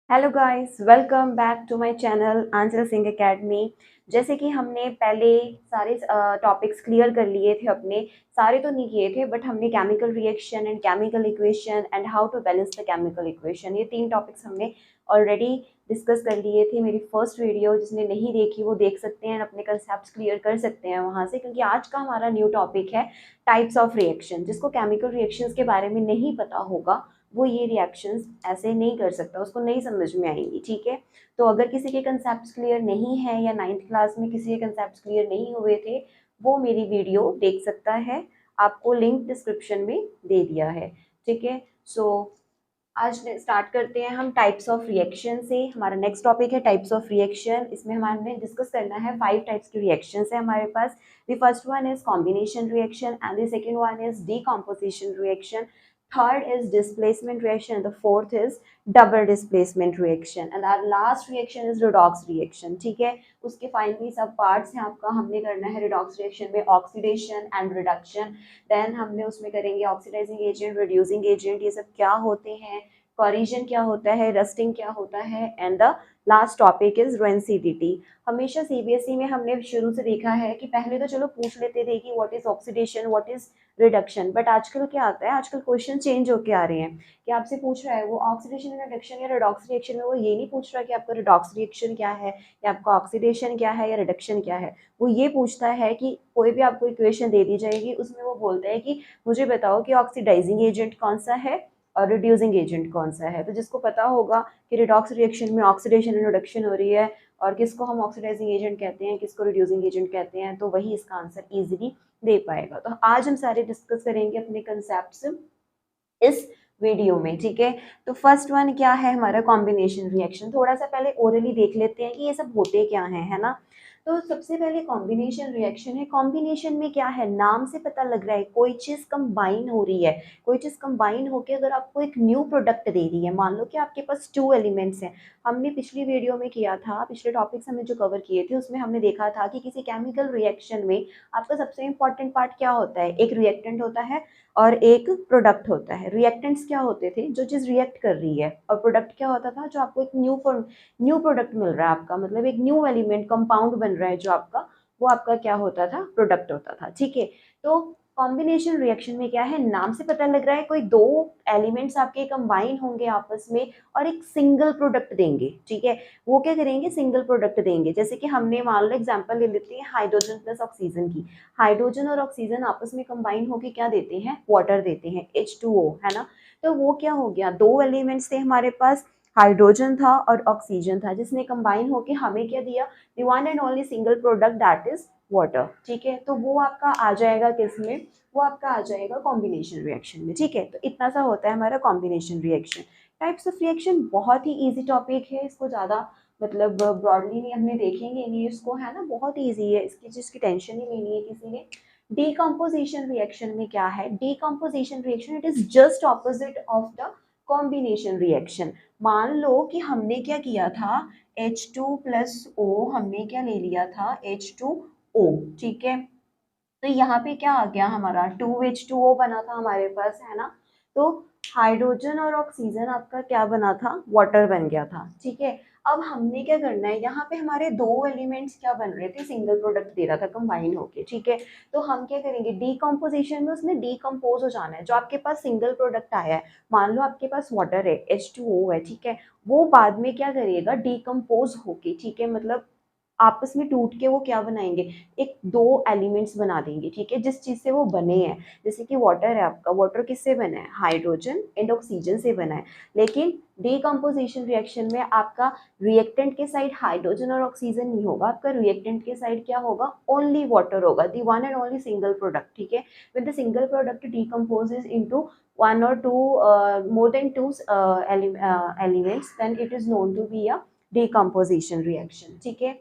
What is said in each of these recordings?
Hello guys, welcome back to my channel Anchal Singh academy. जैसे कि हमने पहले सारे टॉपिक्स क्लियर कर लिए थे अपने। सारे तो नहीं किए थे बट हमने chemical reaction and chemical equation and how to balance the chemical equation, ये 3 टॉपिक्स हमने ऑलरेडी डिस्कस कर लिए थे। मेरी फर्स्ट वीडियो जिसने नहीं देखी वो देख सकते हैं, अपने कंसेप्ट क्लियर कर सकते हैं वहाँ से, क्योंकि आज का हमारा न्यू टॉपिक है टाइप्स ऑफ रिएक्शन। जिसको केमिकल रिएक्शंस के बारे में नहीं पता होगा वो ये रिएक्शंस ऐसे नहीं कर सकता, उसको नहीं समझ में आएंगी। ठीक है, तो अगर किसी के कंसेप्ट क्लियर नहीं है या 9th क्लास में किसी के कंसेप्ट क्लियर नहीं हुए थे, वो मेरी वीडियो देख सकता है। आपको लिंक डिस्क्रिप्शन में दे दिया है। ठीक है, सो आज स्टार्ट करते हैं हम टाइप्स ऑफ रिएक्शन से। हमारा नेक्स्ट टॉपिक है टाइप्स ऑफ रिएक्शन। इसमें हमारे डिस्कस करना है 5 टाइप्स की रिएक्शंस है हमारे पास। The first one is combination reaction and the second one is decomposition reaction, third is displacement reaction and the fourth is double displacement reaction and our last reaction is redox reaction। ठीक है, उसके finally सब parts हैं आपका। हमने करना है redox reaction में ऑक्सीडेशन एंड रिडक्शन, देन हमने उसमें करेंगे ऑक्सीडाइजिंग एजेंट, रिड्यूसिंग एजेंट, ये सब क्या होते हैं, कोरिजन क्या होता है, रस्टिंग क्या होता है, and the last topic is rancidity. हमेशा सीबीएसई में हमने शुरू से देखा है कि पहले तो चलो पूछ लेते थे कि what is oxidation, what is reduction, but आजकल क्या आता है, आजकल क्वेश्चन चेंज होके आ रहे हैं कि आपसे पूछ रहा है वो ऑक्सीडेशन रिडक्शन या रिडॉक्स रिएक्शन में, वो ये नहीं पूछ रहा कि आपका रिडॉक्स रिएक्शन क्या है या आपका ऑक्सीडेशन क्या है या रिडक्शन क्या है। वो ये पूछता है कि कोई भी आपको इक्वेशन दे दी जाएगी, उसमें वो बोलता है कि मुझे बताओ कि ऑक्सीडाइजिंग एजेंट कौन सा है और रिड्यूसिंग एजेंट कौन सा है। तो जिसको पता होगा कि रिडॉक्स रिएक्शन में ऑक्सीडेशन एंड रिडक्शन हो रही है और किसको हम ऑक्सीडाइजिंग एजेंट कहते हैं, किसको रिड्यूसिंग एजेंट कहते हैं, तो वही इसका आंसर इजीली दे पाएगा। तो आज हम सारे डिस्कस करेंगे अपने कंसेप्ट्स इस वीडियो में। ठीक है, तो फर्स्ट वन क्या है हमारा कॉम्बिनेशन रिएक्शन। थोड़ा सा पहले ओरली देख लेते हैं कि ये सब होते क्या है ना। तो सबसे पहले कॉम्बिनेशन रिएक्शन है। कॉम्बिनेशन में क्या है, नाम से पता लग रहा है कोई चीज़ कंबाइन हो रही है। कोई चीज़ कंबाइन होकर अगर आपको एक न्यू प्रोडक्ट दे रही है, मान लो कि आपके पास 2 एलिमेंट्स हैं। हमने पिछली वीडियो में किया था, पिछले टॉपिक्स हमने जो कवर किए थे उसमें हमने देखा था कि किसी केमिकल रिएक्शन में आपका सबसे इंपॉर्टेंट पार्ट क्या होता है, एक रिएक्टेंट होता है और एक प्रोडक्ट होता है। रिएक्टेंट्स क्या होते थे, जो चीज़ रिएक्ट कर रही है, और प्रोडक्ट क्या होता था, जो आपको एक न्यू प्रोडक्ट मिल रहा है आपका, मतलब एक न्यू एलिमेंट कंपाउंड बन रहा है जो आपका, वो आपका क्या होता था, प्रोडक्ट होता था। ठीक है, तो कॉम्बिनेशन रिएक्शन में क्या है, नाम से पता लग रहा है कोई 2 एलिमेंट्स आपके कंबाइन होंगे आपस में और एक सिंगल प्रोडक्ट देंगे। ठीक है, वो क्या करेंगे, सिंगल प्रोडक्ट देंगे। जैसे कि हमने मान लो एग्जांपल ले लेते हैं हाइड्रोजन प्लस ऑक्सीजन की। हाइड्रोजन और ऑक्सीजन आपस में कंबाइन होकर क्या देते हैं, वाटर देते हैं, H2O, है ना। तो वो क्या हो गया, 2 एलिमेंट्स थे हमारे पास, हाइड्रोजन था और ऑक्सीजन था, जिसने कंबाइन होकर हमें क्या दिया, the one and only single product that is water. ठीक है, तो वो आपका आ जाएगा किस में, वो आपका आ जाएगा कॉम्बिनेशन रिएक्शन में। ठीक है, तो इतना सा होता है हमारा combination reaction. Types of reaction बहुत ही इजी टॉपिक है, इसको ज़्यादा मतलब ब्रॉडली नहीं हमने देखेंगे नहीं इसको, है ना, बहुत ईजी है, इसकी जिसकी टेंशन ही लेनी है किसी ने। डीकम्पोजिशन रिएक्शन में क्या है, decomposition reaction it is just opposite of the combination reaction. मान लो कि हमने क्या किया था, H2 + O, हमने क्या ले लिया था, H2O। ठीक है, तो यहाँ पे क्या आ गया हमारा, 2H2O बना था हमारे पास, है ना। तो हाइड्रोजन और ऑक्सीजन आपका क्या बना था, वाटर बन गया था। ठीक है, अब हमने क्या करना है, यहाँ पे हमारे 2 एलिमेंट्स क्या बन रहे थे, सिंगल प्रोडक्ट दे रहा था कंबाइन होके। ठीक है, तो हम क्या करेंगे, डीकम्पोजिशन में उसने डीकम्पोज हो जाना है। जो आपके पास सिंगल प्रोडक्ट आया है, मान लो आपके पास वाटर है, H2O है, ठीक है, वो बाद में क्या करेगा, डीकम्पोज होके, ठीक है, मतलब आपस में टूट के वो क्या बनाएंगे, एक 2 एलिमेंट्स बना देंगे। ठीक है, जिस चीज़ से वो बने हैं, जैसे कि वाटर है आपका, वाटर किससे बना है, हाइड्रोजन एंड ऑक्सीजन से बना है। लेकिन डीकम्पोजिशन रिएक्शन में आपका रिएक्टेंट के साइड हाइड्रोजन और ऑक्सीजन नहीं होगा, आपका रिएक्टेंट के साइड क्या होगा, ओनली वाटर होगा, the one and only single product. ठीक है, with the single product decomposes into one or two more than two elements, then it is known to be a decomposition reaction। ठीक है,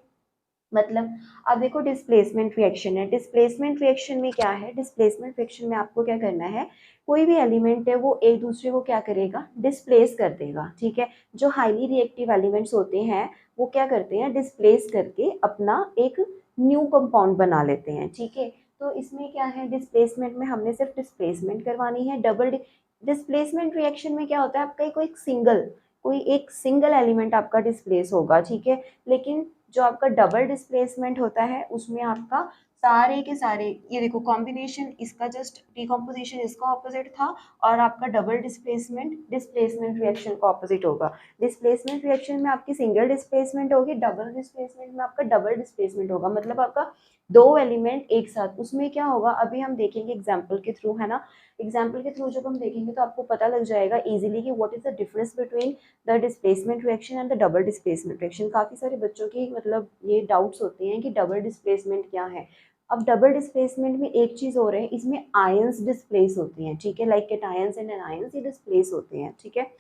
मतलब अब देखो डिस्प्लेसमेंट रिएक्शन है। Displacement reaction में क्या है, डिस्प्लेसमेंट रिएक्शन में आपको क्या करना है, कोई भी एलिमेंट है वो एक दूसरे को क्या करेगा, डिस्प्लेस कर देगा। ठीक है, जो हाईली रिएक्टिव एलिमेंट्स होते हैं वो क्या करते हैं, डिस्प्लेस करके अपना एक न्यू कंपाउंड बना लेते हैं। ठीक है, तो इसमें क्या है, डिस्प्लेसमेंट में हमने सिर्फ डिस्प्लेसमेंट करवानी है। डबल डिस्प्लेसमेंट रिएक्शन में क्या होता है, आपका कोई सिंगल कोई एक सिंगल एलिमेंट आपका डिस्प्लेस होगा, ठीक है। लेकिन जो आपका डबल डिस्प्लेसमेंट होता है उसमें आपका सारे के सारे, ये देखो कॉम्बिनेशन इसका जस्ट डिकम्पोजिशन इसका ऑपोजिट था, और आपका डबल डिस्प्लेसमेंट डिस्प्लेसमेंट रिएक्शन का ऑपोजिट होगा। डिस्प्लेसमेंट रिएक्शन में आपकी सिंगल डिस्प्लेसमेंट होगी, डबल डिस्प्लेसमेंट में आपका डबल डिस्प्लेसमेंट होगा, मतलब आपका दो एलिमेंट एक साथ। उसमें क्या होगा अभी हम देखेंगे एग्जाम्पल के थ्रू, है ना। एग्जाम्पल के थ्रू जब हम देखेंगे तो आपको पता लग जाएगा इजीली कि what is the difference between the displacement reaction and the double displacement reaction. काफ़ी सारे बच्चों की मतलब ये डाउट्स होते हैं कि डबल डिस्प्लेसमेंट क्या है। अब डबल डिस्प्लेसमेंट में एक चीज़ हो रहा है, इसमें आयंस डिस्प्लेस होते हैं, ठीक है, लाइक कैटायंस एंड एनायंस, ये डिस्प्लेस होते हैं, ठीक है।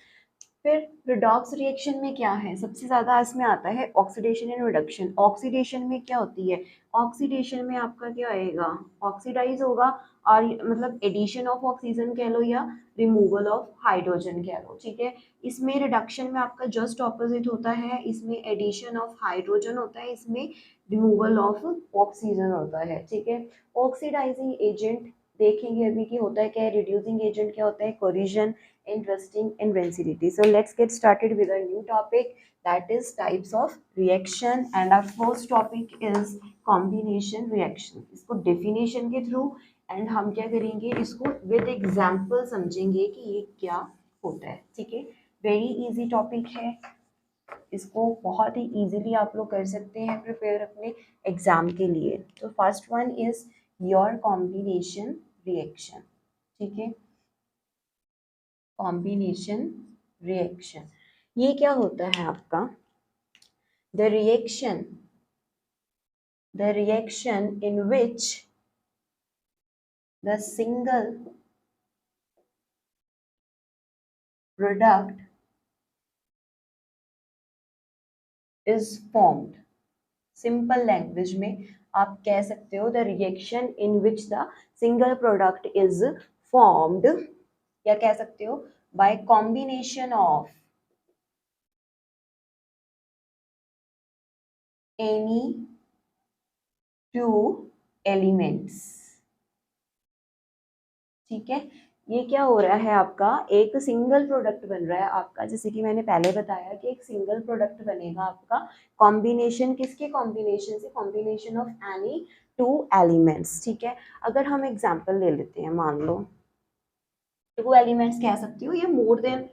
फिर रिडॉक्स रिएक्शन में क्या है, सबसे ज़्यादा इसमें आता है ऑक्सीडेशन एंड रिडक्शन। ऑक्सीडेशन में क्या होती है, ऑक्सीडेशन में आपका क्या आएगा, ऑक्सीडाइज होगा, और मतलब एडिशन ऑफ ऑक्सीजन कह लो या रिमूवल ऑफ हाइड्रोजन कह लो, ठीक है। इसमें रिडक्शन में आपका जस्ट ऑपोजिट होता है, इसमें एडिशन ऑफ हाइड्रोजन होता है, इसमें रिमूवल ऑफ ऑक्सीजन होता है, ठीक है। ऑक्सीडाइजिंग एजेंट देखेंगे अभी कि होता है क्या है, रिड्यूसिंग एजेंट क्या होता है, corrosion, interesting invincibility. So let's get started with a new topic, that is types of reaction, and our first topic is combination reaction. इसको definition के through and हम क्या करेंगे, इसको with example समझेंगे कि ये क्या होता है, ठीक है। very easy topic है, इसको बहुत ही easily आप लोग कर सकते हैं प्रिपेयर अपने एग्जाम के लिए। तो first one is your combination reaction, ठीक है। कॉम्बिनेशन रिएक्शन, ये क्या होता है आपका, the reaction in which the single product is formed. Simple language में आप कह सकते हो the reaction in which the single product is formed, या कह सकते हो bye combination of any two elements, ठीक है। ये क्या हो रहा है आपका, एक सिंगल प्रोडक्ट बन रहा है आपका, जैसे कि मैंने पहले बताया कि एक सिंगल प्रोडक्ट बनेगा आपका कॉम्बिनेशन, किसके कॉम्बिनेशन से, combination of any two elements, ठीक है। अगर हम एग्जांपल ले लेते हैं, मान लो टू एलिमेंट्स कह सकती हो, या मोर देन,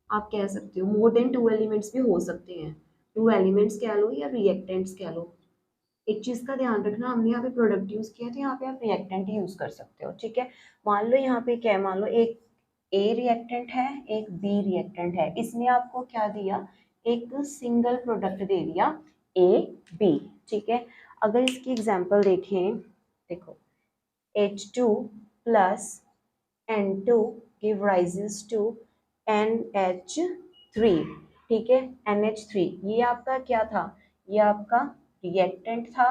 आप कह सकते हो मोर देन टू एलिमेंट्स भी हो सकते हैं, टू एलिमेंट्स कह लो या रिएक्टेंट्स कह लो। एक चीज़ का ध्यान रखना, हमने यहाँ पे प्रोडक्ट यूज़ किया तो यहाँ पे आप रिएक्टेंट यूज़ कर सकते हो, ठीक है। मान लो यहाँ पे क्या है, मान लो एक ए रिएक्टेंट है, एक बी रिएक्टेंट है, इसने आपको क्या दिया, एक सिंगल प्रोडक्ट दे दिया ए बी, ठीक है। अगर इसकी एग्जांपल देखें, देखो H2 plus N2 give rises to NH3, ठीक है। NH3 ये आपका क्या था, ये आपका रिएक्टेंट था,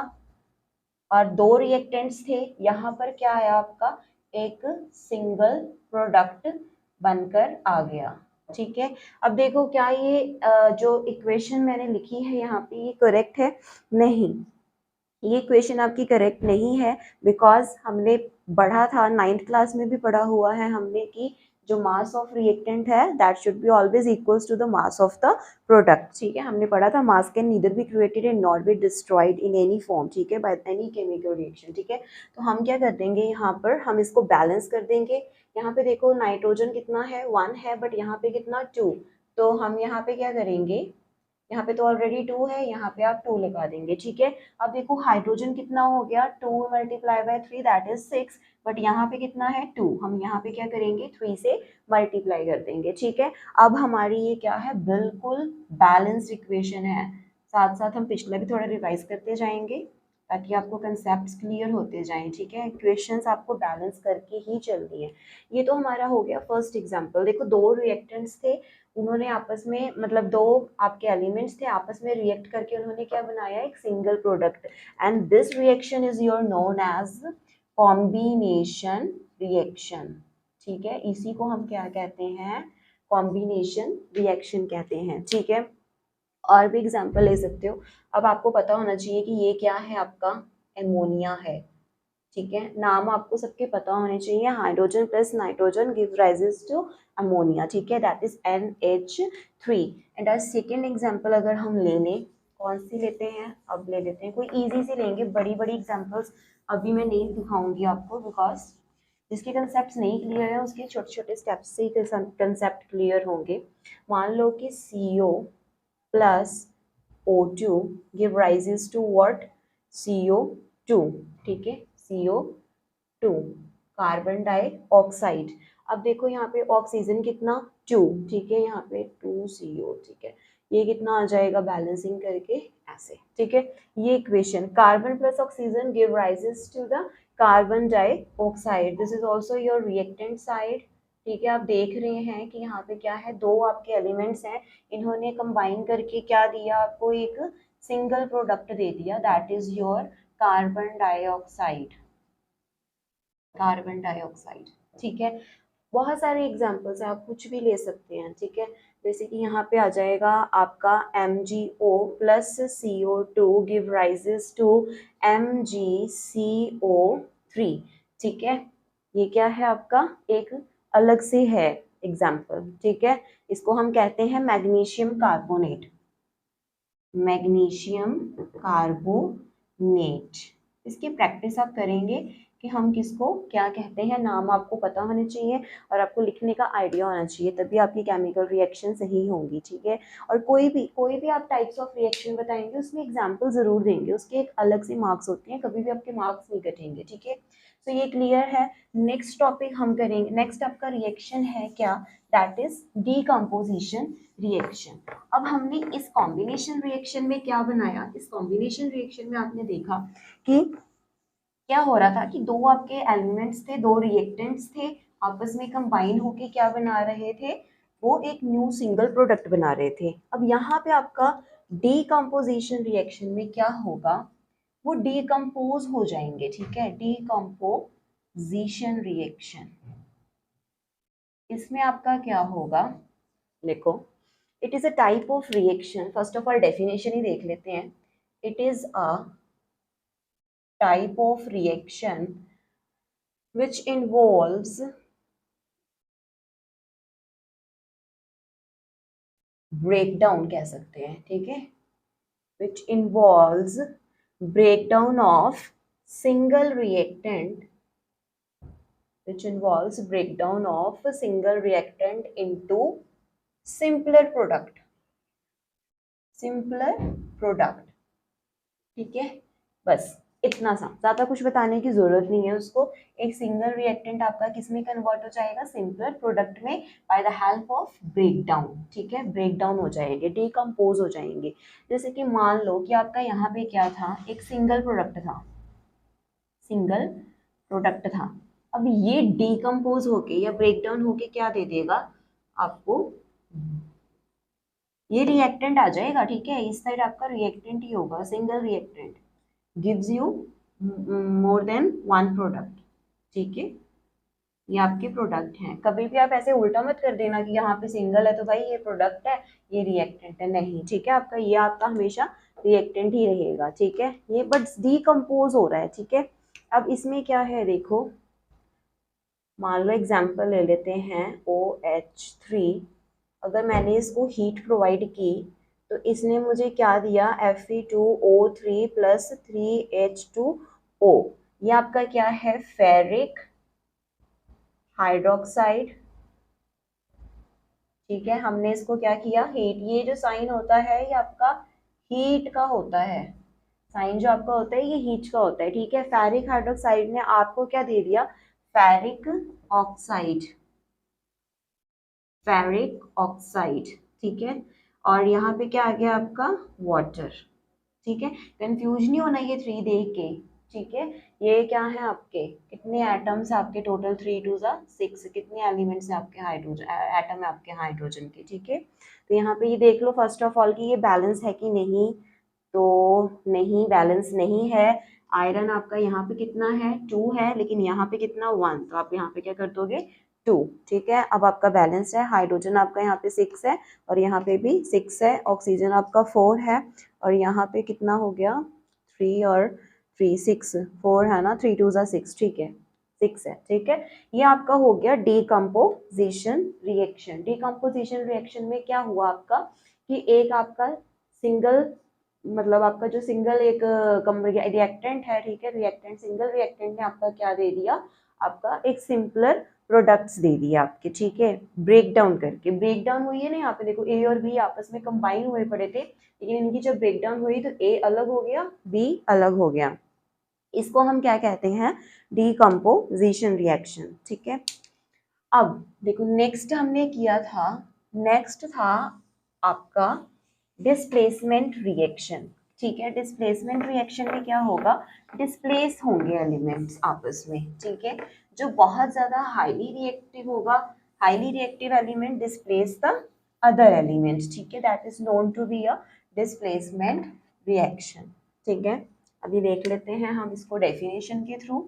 और दो रिएक्टेंट्स थे, यहाँ पर क्या है आपका एक सिंगल प्रोडक्ट बनकर आ गया, ठीक है। अब देखो क्या ये जो इक्वेशन मैंने लिखी है यहाँ पे ये करेक्ट है, नहीं, ये इक्वेशन आपकी करेक्ट नहीं है, बिकॉज हमने पढ़ा था, 9th क्लास में भी पढ़ा हुआ है हमने कि जो मास ऑफ रिएक्टेंट है that should be always equals to the mass of the product, ठीक है। हमने पढ़ा था mass can neither be created and not be destroyed in any form, ठीक है, बाय एनी केमिकल रिएक्शन, ठीक है। तो हम क्या कर देंगे, यहाँ पर हम इसको बैलेंस कर देंगे। यहाँ पे देखो नाइट्रोजन कितना है, 1 है, बट यहाँ पे कितना 2, तो हम यहाँ पे क्या करेंगे, यहाँ पे तो ऑलरेडी 2 है, यहाँ पे आप 2 लगा देंगे, ठीक है। अब देखो हाइड्रोजन कितना हो गया, 2 multiply by 3 that is 6, but यहाँ पे कितना है 2, हम यहाँ पे क्या करेंगे 3 से मल्टीप्लाई कर देंगे, ठीक है। अब हमारी ये क्या है, बिल्कुल बैलेंस्ड इक्वेशन है। साथ साथ हम पिछला भी थोड़ा रिवाइज करते जाएंगे ताकि आपको कंसेप्ट क्लियर होते जाएं, ठीक है। इक्वेशंस आपको बैलेंस करके ही चलनी है। ये तो हमारा हो गया फर्स्ट एग्जांपल। देखो दो रिएक्टेंट्स थे, उन्होंने आपस में मतलब दो आपके एलिमेंट्स थे, आपस में रिएक्ट करके उन्होंने क्या बनाया, एक single product, and this reaction is your known as combination reaction, ठीक है। इसी को हम क्या कहते हैं, कॉम्बिनेशन रिएक्शन कहते हैं, ठीक है। और भी एग्जांपल ले सकते हो। अब आपको पता होना चाहिए कि ये क्या है, आपका एमोनिया है, ठीक है, नाम आपको सबके पता होने चाहिए। Hydrogen plus nitrogen give rises to ammonia, ठीक है, दैट इज NH3। एंड आज सेकेंड एग्जाम्पल अगर हम ले लें, कौन सी लेते हैं, अब ले लेते हैं कोई इजी सी लेंगे, बड़ी बड़ी एग्जाम्पल्स अभी मैं नहीं दिखाऊंगी आपको, बिकॉज जिसके कंसेप्ट नहीं क्लियर है उसके छोटे छोटे स्टेप्स से ही कंसेप्ट क्लियर होंगे। मान लो कि CO plus O2 give rises to what, CO2, ठीक है, CO2 कार्बन डाइऑक्साइड। अब देखो यहाँ पे ऑक्सीजन कितना 2, ठीक है, यहाँ पे 2CO, ठीक है, ये कितना आ जाएगा बैलेंसिंग करके ऐसे, ठीक है। ये equation carbon plus oxygen give rises to the carbon dioxide, this is also your reactant side, ठीक है। आप देख रहे हैं कि यहाँ पे क्या है, दो आपके एलिमेंट्स हैं, इन्होंने कंबाइन करके क्या दिया आपको, एक सिंगल प्रोडक्ट दे दिया, that is your carbon dioxide, carbon dioxide, ठीक है। बहुत सारे एग्जांपल्स हैं, आप कुछ भी ले सकते हैं, ठीक है। जैसे कि यहाँ पे आ जाएगा आपका MgO plus CO2 give rises to MgCO3, ठीक है। ये क्या है आपका, एक अलग से है एग्जाम्पल, ठीक है। इसको हम कहते हैं मैग्नीशियम कार्बोनेट, मैग्नीशियम कार्बोनेट। इसकी प्रैक्टिस आप करेंगे कि हम किसको क्या कहते हैं, नाम आपको पता होने चाहिए और आपको लिखने का आइडिया होना चाहिए, तभी आपकी केमिकल रिएक्शन सही होंगी, ठीक है। और कोई भी आप टाइप्स ऑफ रिएक्शन बताएंगे उसमें एग्जाम्पल ज़रूर देंगे, उसके एक अलग से मार्क्स होते हैं, कभी भी आपके मार्क्स नहीं कटेंगे, ठीक है। तो ये क्लियर है। नेक्स्ट टॉपिक हम करेंगे, नेक्स्ट आपका रिएक्शन है क्या, दैट इज डीकम्पोजिशन रिएक्शन। अब हमने इस कॉम्बिनेशन रिएक्शन में क्या बनाया, इस कॉम्बिनेशन रिएक्शन में आपने देखा कि क्या हो रहा था कि दो आपके एलिमेंट्स थे, दो रिएक्टेंट्स थे, आपस में कंबाइन होके क्या बना रहे थे, वो एक न्यू सिंगल प्रोडक्ट बना रहे थे। अब यहाँ पे आपका डीकम्पोजिशन रिएक्शन में क्या होगा, वो डीकम्पोज हो जाएंगे, ठीक है, डीकम्पोजिशन रिएक्शन। इसमें आपका क्या होगा, देखो, it is a type of reaction, first of all definition ही देख लेते हैं। It is a type of reaction which involves breakdown कह सकते हैं, ठीक है, which involves breakdown of single reactant, which involves breakdown of a single reactant into simpler product, simpler product, ठीक है। बस इतना सा, ज्यादा कुछ बताने की जरूरत नहीं है उसको। एक सिंगल रिएक्टेंट आपका किस में कन्वर्ट हो जाएगा, सिंपलर प्रोडक्ट में, by the help of breakdown, ठीक है, ब्रेकडाउन हो जाएंगे, डीकम्पोज हो जाएंगे। जैसे कि मान लो कि आपका यहाँ पे क्या था, एक सिंगल प्रोडक्ट था, सिंगल प्रोडक्ट था। अब ये डीकम्पोज होके या ब्रेकडाउन होके क्या दे देगा आपको, ये रिएक्टेंट आ जाएगा, ठीक है, इस साइड आपका रिएक्टेंट ही होगा, single reactant gives you more than one product, ठीक है। ये आपके प्रोडक्ट हैं, कभी भी आप ऐसे उल्टा मत कर देना कि यहाँ पे सिंगल है तो भाई ये प्रोडक्ट है ये रिएक्टेंट है, नहीं, ठीक है, आपका ये आपका हमेशा रिएक्टेंट ही रहेगा, ठीक है। ये बट डीकम्पोज हो रहा है, ठीक है। अब इसमें क्या है, देखो, मान लो एग्जाम्पल ले लेते हैं OH3, अगर मैंने इसको हीट प्रोवाइड की तो इसने मुझे क्या दिया, Fe2O3 प्लस 3H2O, ये आपका क्या है, फेरिक हाइड्रोक्साइड, ठीक है। हमने इसको क्या किया, हीट, ये जो साइन होता है ये आपका हीट का होता है, साइन जो आपका होता है ये हीट का होता है, ठीक है। फेरिक हाइड्रोक्साइड ने आपको क्या दे दिया, फेरिक ऑक्साइड, फेरिक ऑक्साइड, ठीक है। और यहाँ पे क्या आ गया आपका, वाटर, ठीक है। कंफ्यूज नहीं होना ये 3 देख के, ठीक है। ये क्या है आपके, कितने एटम्स आपके टोटल, 3 2 6, कितने एलिमेंट्स हैं आपके, हाइड्रोजन एटम है आपके हाइड्रोजन के, ठीक है। तो यहाँ पे ये देख लो फर्स्ट ऑफ ऑल कि ये बैलेंस है कि नहीं, तो नहीं, बैलेंस नहीं है। आयरन आपका यहाँ पे कितना है, 2 है, लेकिन यहाँ पे कितना, 1, तो आप यहाँ पे क्या कर दोगे, 2, ठीक है। अब आपका बैलेंस है, हाइड्रोजन आपका यहाँ पे 6 है और यहाँ पे भी 6 है, ऑक्सीजन आपका 4 है और यहाँ पे कितना हो गया, 3 और 3 6 4 है ना, 3 2 6, ठीक है 6 है, ठीक है। ये आपका हो गया डीकम्पोजिशन रिएक्शन। डीकम्पोजिशन रिएक्शन में क्या हुआ आपका कि एक आपका सिंगल, मतलब आपका जो सिंगल एक रिएक्टेंट है, ठीक है, रिएक्टेंट सिंगल रिएक्टेंट ने आपका क्या दे दिया, आपका एक सिंपलर प्रोडक्ट्स दे दिए आपके, ठीक है, ब्रेक डाउन करके। ब्रेक डाउन हुई है ना, यहाँ पे देखो ए और बी आपस में कंबाइन हुए पड़े थे, लेकिन इनकी जब ब्रेक डाउन हुई तो ए अलग हो गया, बी अलग हो गया। इसको हम क्या कहते हैं, डीकम्पोजिशन रिएक्शन, ठीक है। अब देखो नेक्स्ट हमने किया था, नेक्स्ट था आपका डिस्प्लेसमेंट रिएक्शन, ठीक है। डिस्प्लेसमेंट रिएक्शन में क्या होगा, डिस्प्लेस होंगे एलिमेंट्स आपस में, ठीक है। जो बहुत ज्यादा हाईली रिएक्टिव होगा, highly reactive element displace the other elements, ठीक है, that is known to be a displacement reaction, ठीक है। अभी देख लेते हैं हम इसको डेफिनेशन के थ्रू,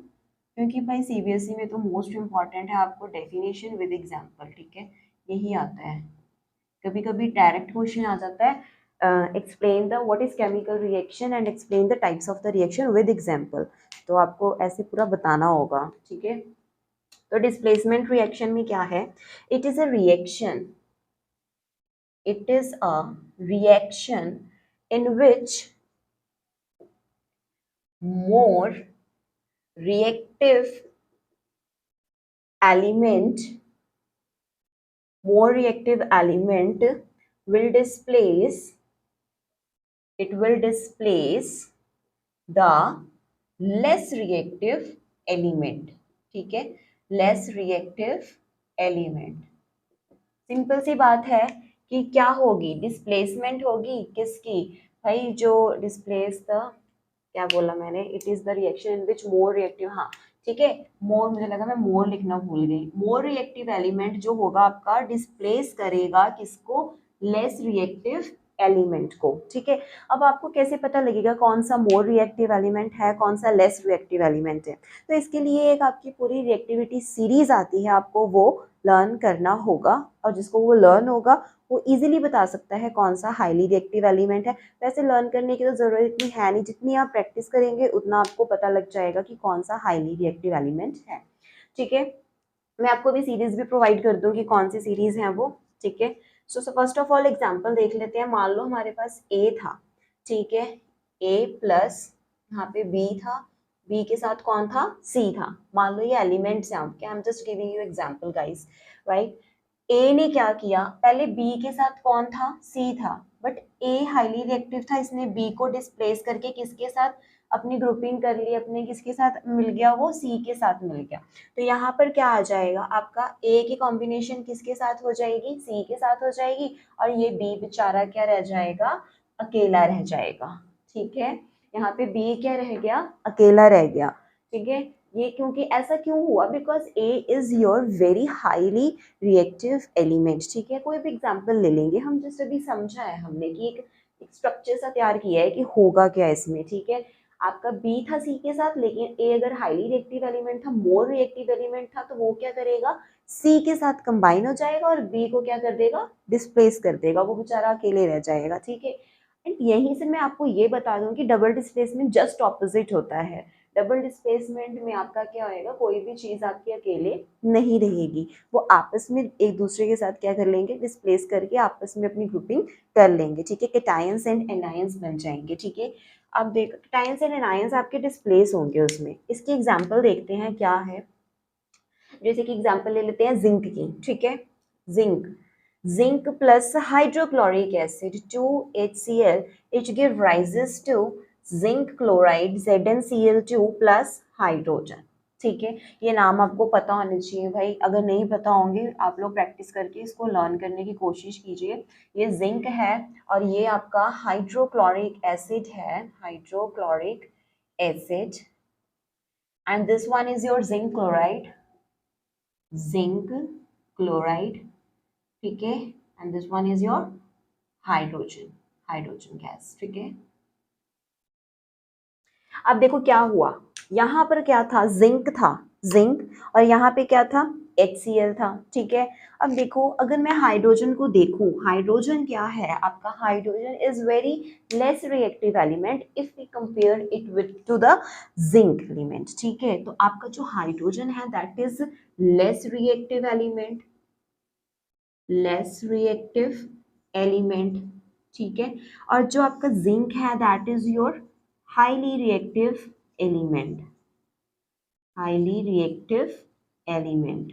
क्योंकि भाई सीबीएसई में तो मोस्ट इम्पॉर्टेंट है आपको डेफिनेशन विद एग्जांपल, ठीक है, यही आता है। कभी कभी डायरेक्ट क्वेश्चन आ जाता है, explain the what is chemical reaction and explain the types of the reaction with example, तो आपको ऐसे पूरा बताना होगा, ठीक है। तो डिस्प्लेसमेंट रिएक्शन में क्या है, it is a reaction, it is a reaction in which more reactive element more reactive element will displace, it will displace the less reactive element, ठीक है, less reactive element। सिंपल सी बात है कि क्या होगी, डिस्प्लेसमेंट होगी किसकी, भाई जो डिस्प्लेस द, क्या बोला मैंने, it is the reaction in which more reactive, हाँ ठीक है, मोर, मुझे लगा मैं मोर लिखना भूल गई। मोर रिएक्टिव एलिमेंट जो होगा आपका डिस्प्लेस करेगा किसको, लेस रिएक्टिव एलिमेंट को, ठीक है। अब आपको कैसे पता लगेगा कौन सा मोर रिएक्टिव एलिमेंट है, कौन सा लेस रिएक्टिव एलिमेंट है, तो इसके लिए एक आपकी पूरी रिएक्टिविटी सीरीज आती है, आपको वो लर्न करना होगा, और जिसको वो लर्न होगा वो इजीली बता सकता है कौन सा हाईली रिएक्टिव एलिमेंट है। वैसे लर्न करने की तो ज़रूरत इतनी है नहीं, जितनी आप प्रैक्टिस करेंगे उतना आपको पता लग जाएगा कि कौन सा हाईली रिएक्टिव एलिमेंट है, ठीक है। मैं आपको भी सीरीज भी प्रोवाइड कर दूँ कि कौन सी सीरीज है वो, ठीक है। So first of all example देख लेते हैं। मान लो हमारे पास ए था, ठीक है, ए प्लस यहाँ पे बी था, बी के साथ कौन था, सी था। मान लो ये एलिमेंट्स हैं आपके, I am just giving you example guys, right. A ने क्या किया, पहले बी के साथ कौन था, सी था, बट ए हाईली रिएक्टिव था, इसने बी को डिस्प्लेस करके किसके साथ अपनी ग्रुपिंग कर ली, अपने किसके साथ मिल गया, वो सी के साथ मिल गया। तो यहाँ पर क्या आ जाएगा, आपका ए की कॉम्बिनेशन किसके साथ हो जाएगी, सी के साथ हो जाएगी, और ये बी बेचारा क्या रह जाएगा, अकेला रह जाएगा, ठीक है। यहाँ पे बी क्या रह गया, अकेला रह गया, ठीक है। ये क्योंकि ऐसा क्यों हुआ, because A is your very highly reactive element, ठीक है। कोई भी एग्जाम्पल ले लेंगे हम, जैसे अभी समझा है हमने कि एक स्ट्रक्चर सा तैयार किया है कि होगा क्या इसमें, ठीक है। आपका बी था सी के साथ, लेकिन ए अगर हाईली रिएक्टिव एलिमेंट था, मोर रिएक्टिव एलिमेंट था, तो वो क्या करेगा, सी के साथ कंबाइन हो जाएगा और बी को क्या कर देगा, डिस्प्लेस कर देगा, वो बेचारा अकेले रह जाएगा, ठीक है। एंड यहीं से मैं आपको ये बता दूं कि डबल डिस्प्लेसमेंट जस्ट ऑपोजिट होता है। डबल डिस्प्लेसमेंट में आपका क्या होएगा, कोई भी चीज आपकी अकेले नहीं रहेगी, वो आपस में एक दूसरे के साथ क्या कर लेंगे, डिस्प्लेस करके आपस में अपनी ग्रुपिंग कर लेंगे, ठीक है। कैटायंस एंड एनायंस बन जाएंगे, ठीक है। अब देख, कैटायंस एंड एनायंस आपके डिस्प्लेस होंगे उसमें। इसकी एग्जांपल देखते हैं क्या है, जैसे कि एग्जांपल ले लेते हैं जिंक की, ठीक है। Zinc, zinc plus hydrochloric acid 2HCl, it give rises to zinc chloride ZnCl2 plus hydrogen, ठीक है। ये नाम आपको पता होने चाहिए भाई, अगर नहीं पता होंगे आप लोग प्रैक्टिस करके इसको लर्न करने की कोशिश कीजिए। ये जिंक है और ये आपका हाइड्रोक्लोरिक एसिड है, hydrochloric acid, and this one is your zinc chloride, zinc chloride, ठीक है, and this one is your hydrogen, hydrogen gas, ठीक है। अब देखो क्या हुआ, यहाँ पर क्या था, जिंक था, जिंक, और यहाँ पे क्या था, HCl था, ठीक है। अब देखो अगर मैं हाइड्रोजन को देखूं, हाइड्रोजन क्या है आपका, hydrogen is very less reactive element if we compare it with to the zinc element, ठीक है। तो आपका जो हाइड्रोजन है that is less reactive element, less reactive element, ठीक है। और जो आपका जिंक है that is your highly reactive element, highly reactive element,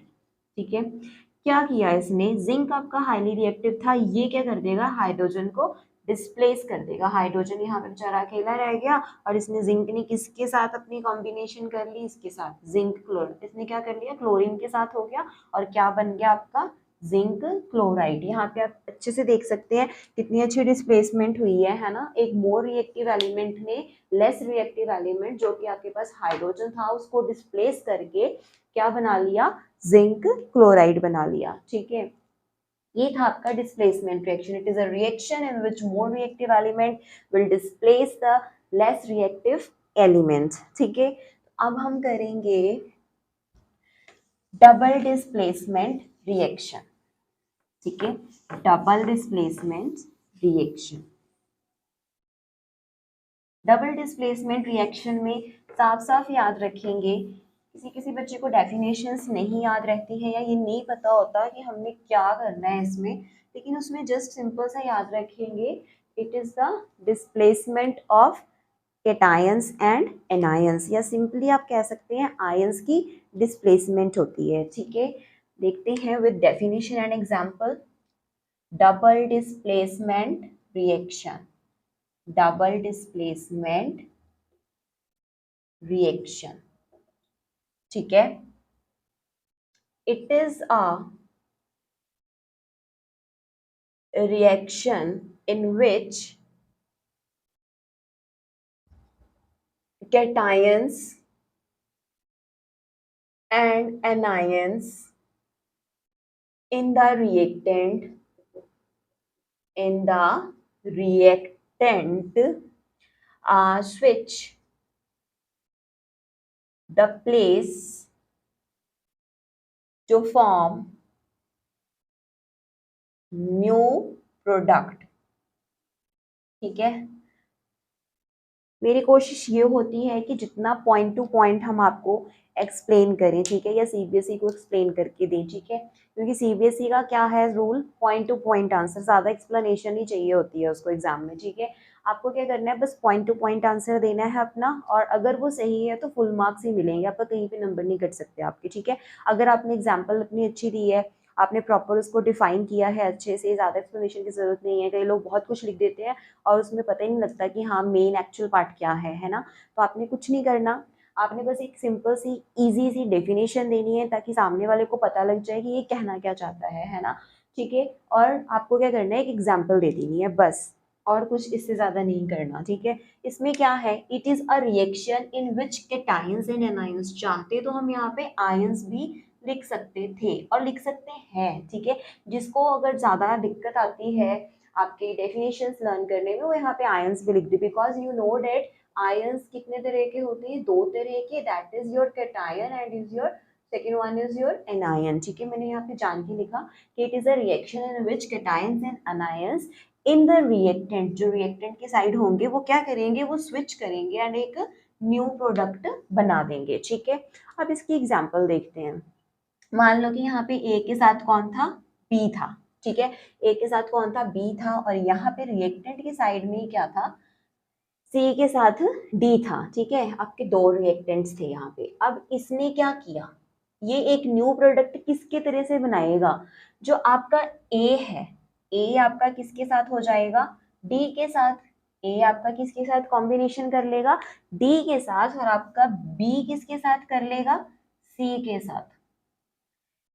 ठीक है। क्या किया इसने, जिंक आपका हाईली रिएक्टिव था, ये क्या कर देगा, हाइड्रोजन को डिस्प्लेस कर देगा। हाइड्रोजन यहाँ पे बेचारा अकेला रह गया और इसने जिंक ने किसके साथ अपनी कॉम्बिनेशन कर ली, इसके साथ, जिंक क्लोर, इसने क्या कर लिया, क्लोरीन के साथ हो गया और क्या बन गया आपका, जिंक क्लोराइड। यहाँ पे आप अच्छे से देख सकते हैं कितनी अच्छी डिस्प्लेसमेंट हुई है ना। एक मोर रिएक्टिव एलिमेंट ने लेस रिएक्टिव एलिमेंट जो कि आपके पास हाइड्रोजन था उसको डिस्प्लेस करके क्या बना लिया, जिंक क्लोराइड बना लिया, ठीक है। ये था आपका displacement reaction. It is a reaction in which more reactive element will displace the less reactive element, ठीक है। अब हम करेंगे डबल डिस्प्लेसमेंट रिएक्शन, ठीक है, double displacement reaction. Double displacement reaction में साफ साफ याद रखेंगे, किसी किसी बच्चे को डेफिनेशंस नहीं याद रहती है या ये नहीं पता होता कि हमने क्या करना है इसमें, लेकिन उसमें जस्ट सिंपल सा याद रखेंगे, it is the displacement of cations and anions, या सिंपली आप कह सकते हैं आयंस की डिस्प्लेसमेंट होती है, ठीक है। देखते हैं with definition and example. Double displacement reaction, double displacement reaction, ठीक है। It is a reaction in which cations and anions in the reactant, in the reactant switch the place to form new product, ठीक है। मेरी कोशिश ये होती है कि जितना पॉइंट टू पॉइंट हम आपको एक्सप्लेन करें, ठीक है, या सीबीएसई को एक्सप्लेन करके दें, ठीक है, क्योंकि सीबीएसई का क्या है rule, point two point answer, ज़्यादा एक्सप्लेनेशन ही चाहिए होती है उसको एग्जाम में, ठीक है। आपको क्या करना है, बस पॉइंट टू पॉइंट आंसर देना है अपना, और अगर वो सही है तो फुल मार्क्स ही मिलेंगे, आपका कहीं पे नंबर नहीं कट सकते आपके, ठीक है। अगर आपने एग्जाम्पल अपनी अच्छी दी है, आपने प्रॉपर उसको डिफाइन किया है अच्छे से, ज़्यादा एक्सप्लेनेशन की जरूरत नहीं है, कई लोग बहुत कुछ लिख देते हैं और उसमें पता ही नहीं लगता कि हाँ मेन एक्चुअल पार्ट क्या है ना। तो आपने कुछ नहीं करना, आपने बस एक सिंपल सी इजी सी डेफिनेशन देनी है ताकि सामने वाले को पता लग जाए कि ये कहना क्या चाहता है ना, ठीक है। और आपको क्या करना है, एक एग्जाम्पल दे देनी है बस, और कुछ इससे ज़्यादा नहीं करना, ठीक है। इसमें क्या है, it is a reaction in which cations and anions, चाहते तो हम यहाँ पे आयंस भी लिख सकते थे और लिख सकते हैं, ठीक है। जिसको अगर ज़्यादा दिक्कत आती है आपके डेफिनेशंस लर्न करने में, वो यहाँ पे आयंस भी लिख दी, because you know that ions कितने तरह के होते हैं, दो तरह के, that is your cation and is your second one is your anion, ठीक है। मैंने यहाँ पे जान के लिखा कि it is a reaction in which cations and anions in the reactant, जो रिएक्टेंट के साइड होंगे वो क्या करेंगे, वो स्विच करेंगे एंड एक न्यू प्रोडक्ट बना देंगे, ठीक है। अब इसकी एग्जाम्पल देखते हैं। मान लो कि यहाँ पे ए के साथ कौन था, बी था, ठीक है। ए के साथ कौन था, बी था, और यहाँ पे रिएक्टेंट के साइड में क्या था, सी के साथ डी था, ठीक है। आपके दो रिएक्टेंट्स थे यहाँ पे। अब इसने क्या किया, ये एक न्यू प्रोडक्ट किसके तरह से बनाएगा, जो आपका ए है, ए आपका किसके साथ हो जाएगा, डी के साथ। ए आपका किसके साथ कॉम्बिनेशन कर लेगा, डी के साथ, और आपका बी किसके साथ कर लेगा, सी के साथ।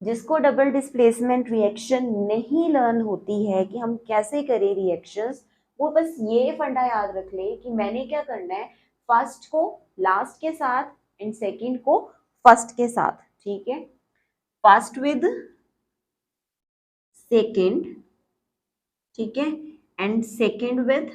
जिसको डबल डिस्प्लेसमेंट रिएक्शन नहीं लर्न होती है कि हम कैसे करें रिएक्शंस, वो बस ये फंडा याद रख ले कि मैंने क्या करना है, फर्स्ट को लास्ट के साथ एंड सेकंड को फर्स्ट के साथ, ठीक है। फर्स्ट विद सेकंड, ठीक है, एंड सेकंड विद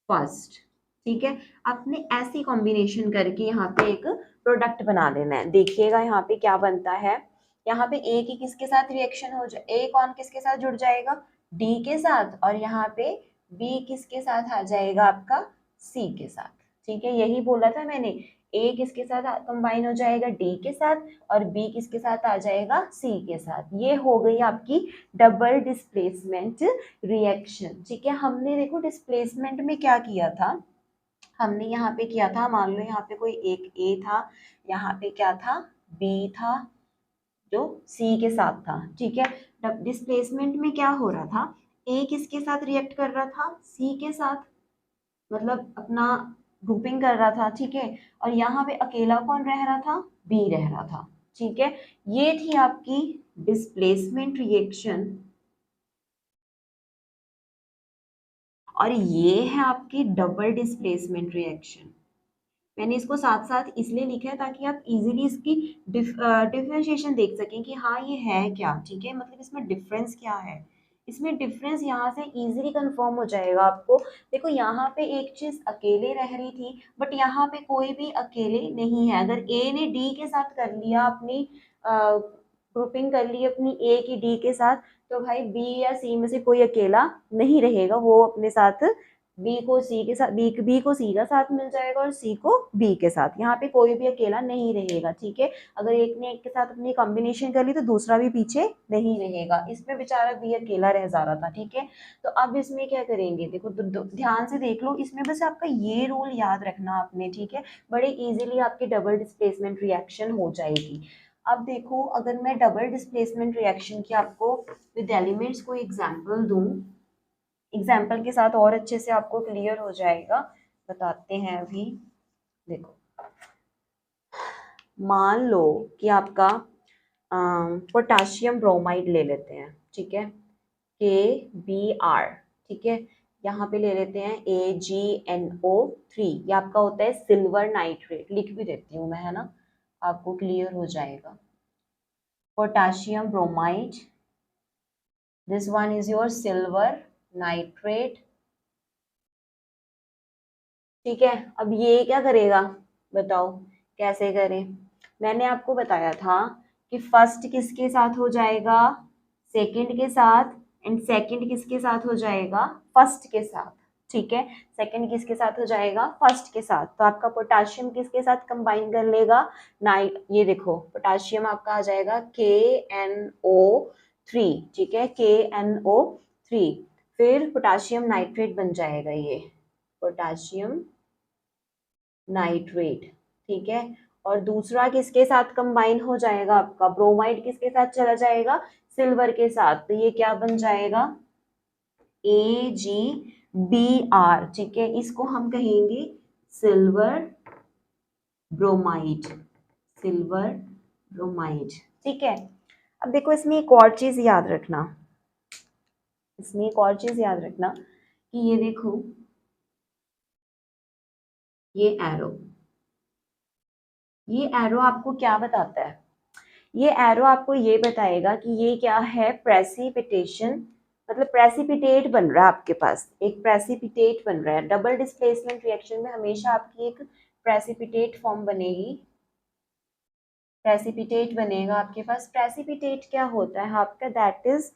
फर्स्ट, ठीक है। आपने ऐसी कॉम्बिनेशन करके यहाँ पे एक प्रोडक्ट बना देना है। देखिएगा यहाँ पे क्या बनता है, यहाँ पे ए की किसके साथ रिएक्शन हो जाए, ए कौन किसके साथ जुड़ जाएगा, डी के साथ, और यहाँ पे बी किसके साथ आ जाएगा आपका, सी के साथ। ठीक है, यही बोला था मैंने, ए किसके साथ कंबाइन हो जाएगा, डी के साथ, और बी किसके साथ आ जाएगा, सी के साथ। ये हो गई आपकी डबल डिस्प्लेसमेंट रिएक्शन। ठीक है, हमने देखो डिस्प्लेसमेंट में क्या किया था, हमने यहाँ पे किया था, मान लो यहाँ पे कोई एक ए था, यहाँ पे क्या था, बी था जो सी के साथ था। ठीक है, डिस्प्लेसमेंट में क्या हो रहा था, ए किसके साथ रिएक्ट कर रहा था, सी के साथ, मतलब अपना ग्रुपिंग कर रहा था। ठीक है, और यहाँ पे अकेला कौन रह रहा था, बी रह रहा था। ठीक है, ये थी आपकी डिस्प्लेसमेंट रिएक्शन, और ये है आपकी डबल डिस्प्लेसमेंट रिएक्शन। मैंने इसको साथ साथ इसलिए लिखा है ताकि आप इजीली इसकी डिफरेंशिएशन देख सकें कि हाँ ये है क्या। ठीक है, मतलब इसमें डिफरेंस क्या है, इसमें डिफरेंस यहाँ से इजीली कंफर्म हो जाएगा आपको। देखो यहाँ पे एक चीज अकेले रह रही थी, बट यहाँ पे कोई भी अकेले नहीं है। अगर ए ने डी के साथ कर लिया अपनी ग्रुपिंग कर ली अपनी ए की डी के साथ, तो भाई बी या सी में से कोई अकेला नहीं रहेगा, वो अपने साथ बी को सी के साथ, बी को सी का साथ मिल जाएगा और सी को बी के साथ, यहाँ पे कोई भी अकेला नहीं रहेगा। ठीक है, अगर एक ने एक के साथ अपनी कॉम्बिनेशन कर ली तो दूसरा भी पीछे नहीं रहेगा, इसमें बेचारा बी अकेला रह जा रहा था। ठीक है, तो अब इसमें क्या करेंगे, देखो ध्यान से देख लो, इसमें बस आपका ये रूल याद रखना आपने। ठीक है, बड़े इजीली आपकी डबल डिस्प्लेसमेंट रिएक्शन हो जाएगी। अब देखो, अगर मैं डबल डिस्प्लेसमेंट रिएक्शन की आपको विद एलिमेंट्स को एग्जांपल दूं, एग्जाम्पल के साथ और अच्छे से आपको क्लियर हो जाएगा, बताते हैं अभी। देखो, मान लो कि आपका पोटाशियम ब्रोमाइड ले लेते हैं। ठीक है, KBr। ठीक है, यहाँ पे ले लेते हैं AgNO3, ये आपका होता है सिल्वर नाइट्रेट, लिख भी देती हूँ मैं, है ना, आपको क्लियर हो जाएगा। Potassium bromide, this one is your silver nitrate. ठीक है, अब ये क्या करेगा, बताओ कैसे करें। मैंने आपको बताया था कि फर्स्ट किसके साथ हो जाएगा, सेकंड के साथ, एंड सेकंड किसके साथ हो जाएगा, फर्स्ट के साथ। ठीक है, सेकंड किसके साथ हो जाएगा, फर्स्ट के साथ। तो आपका पोटाशियम किसके साथ कंबाइन कर लेगा, नाइट, ये देखो पोटाशियम आपका आ जाएगा KNO3। ठीक है, KNO3, फिर पोटाशियम नाइट्रेट बन जाएगा ये, पोटाशियम नाइट्रेट। ठीक है, और दूसरा किसके साथ कंबाइन हो जाएगा, आपका ब्रोमाइड किसके साथ चला जाएगा, सिल्वर के साथ, तो ये क्या बन जाएगा, AgBr। ठीक है, इसको हम कहेंगे सिल्वर ब्रोमाइड, सिल्वर ब्रोमाइड। ठीक है, अब देखो इसमें एक और चीज याद रखना, इसमें एक और चीज याद रखना कि ये देखो, ये एरो, ये एरो आपको क्या बताता है, ये एरो आपको ये बताएगा कि ये क्या है, प्रेसिपिटेशन, मतलब प्रेसिपिटेट बन रहा है आपके पास, एक प्रेसिपिटेट बन रहा है। डबल डिस्प्लेसमेंट रिएक्शन में हमेशा आपकी एक प्रेसिपिटेट फॉर्म बनेगी, प्रेसिपिटेट बनेगा आपके पास। प्रेसिपिटेट क्या होता है आपका, that is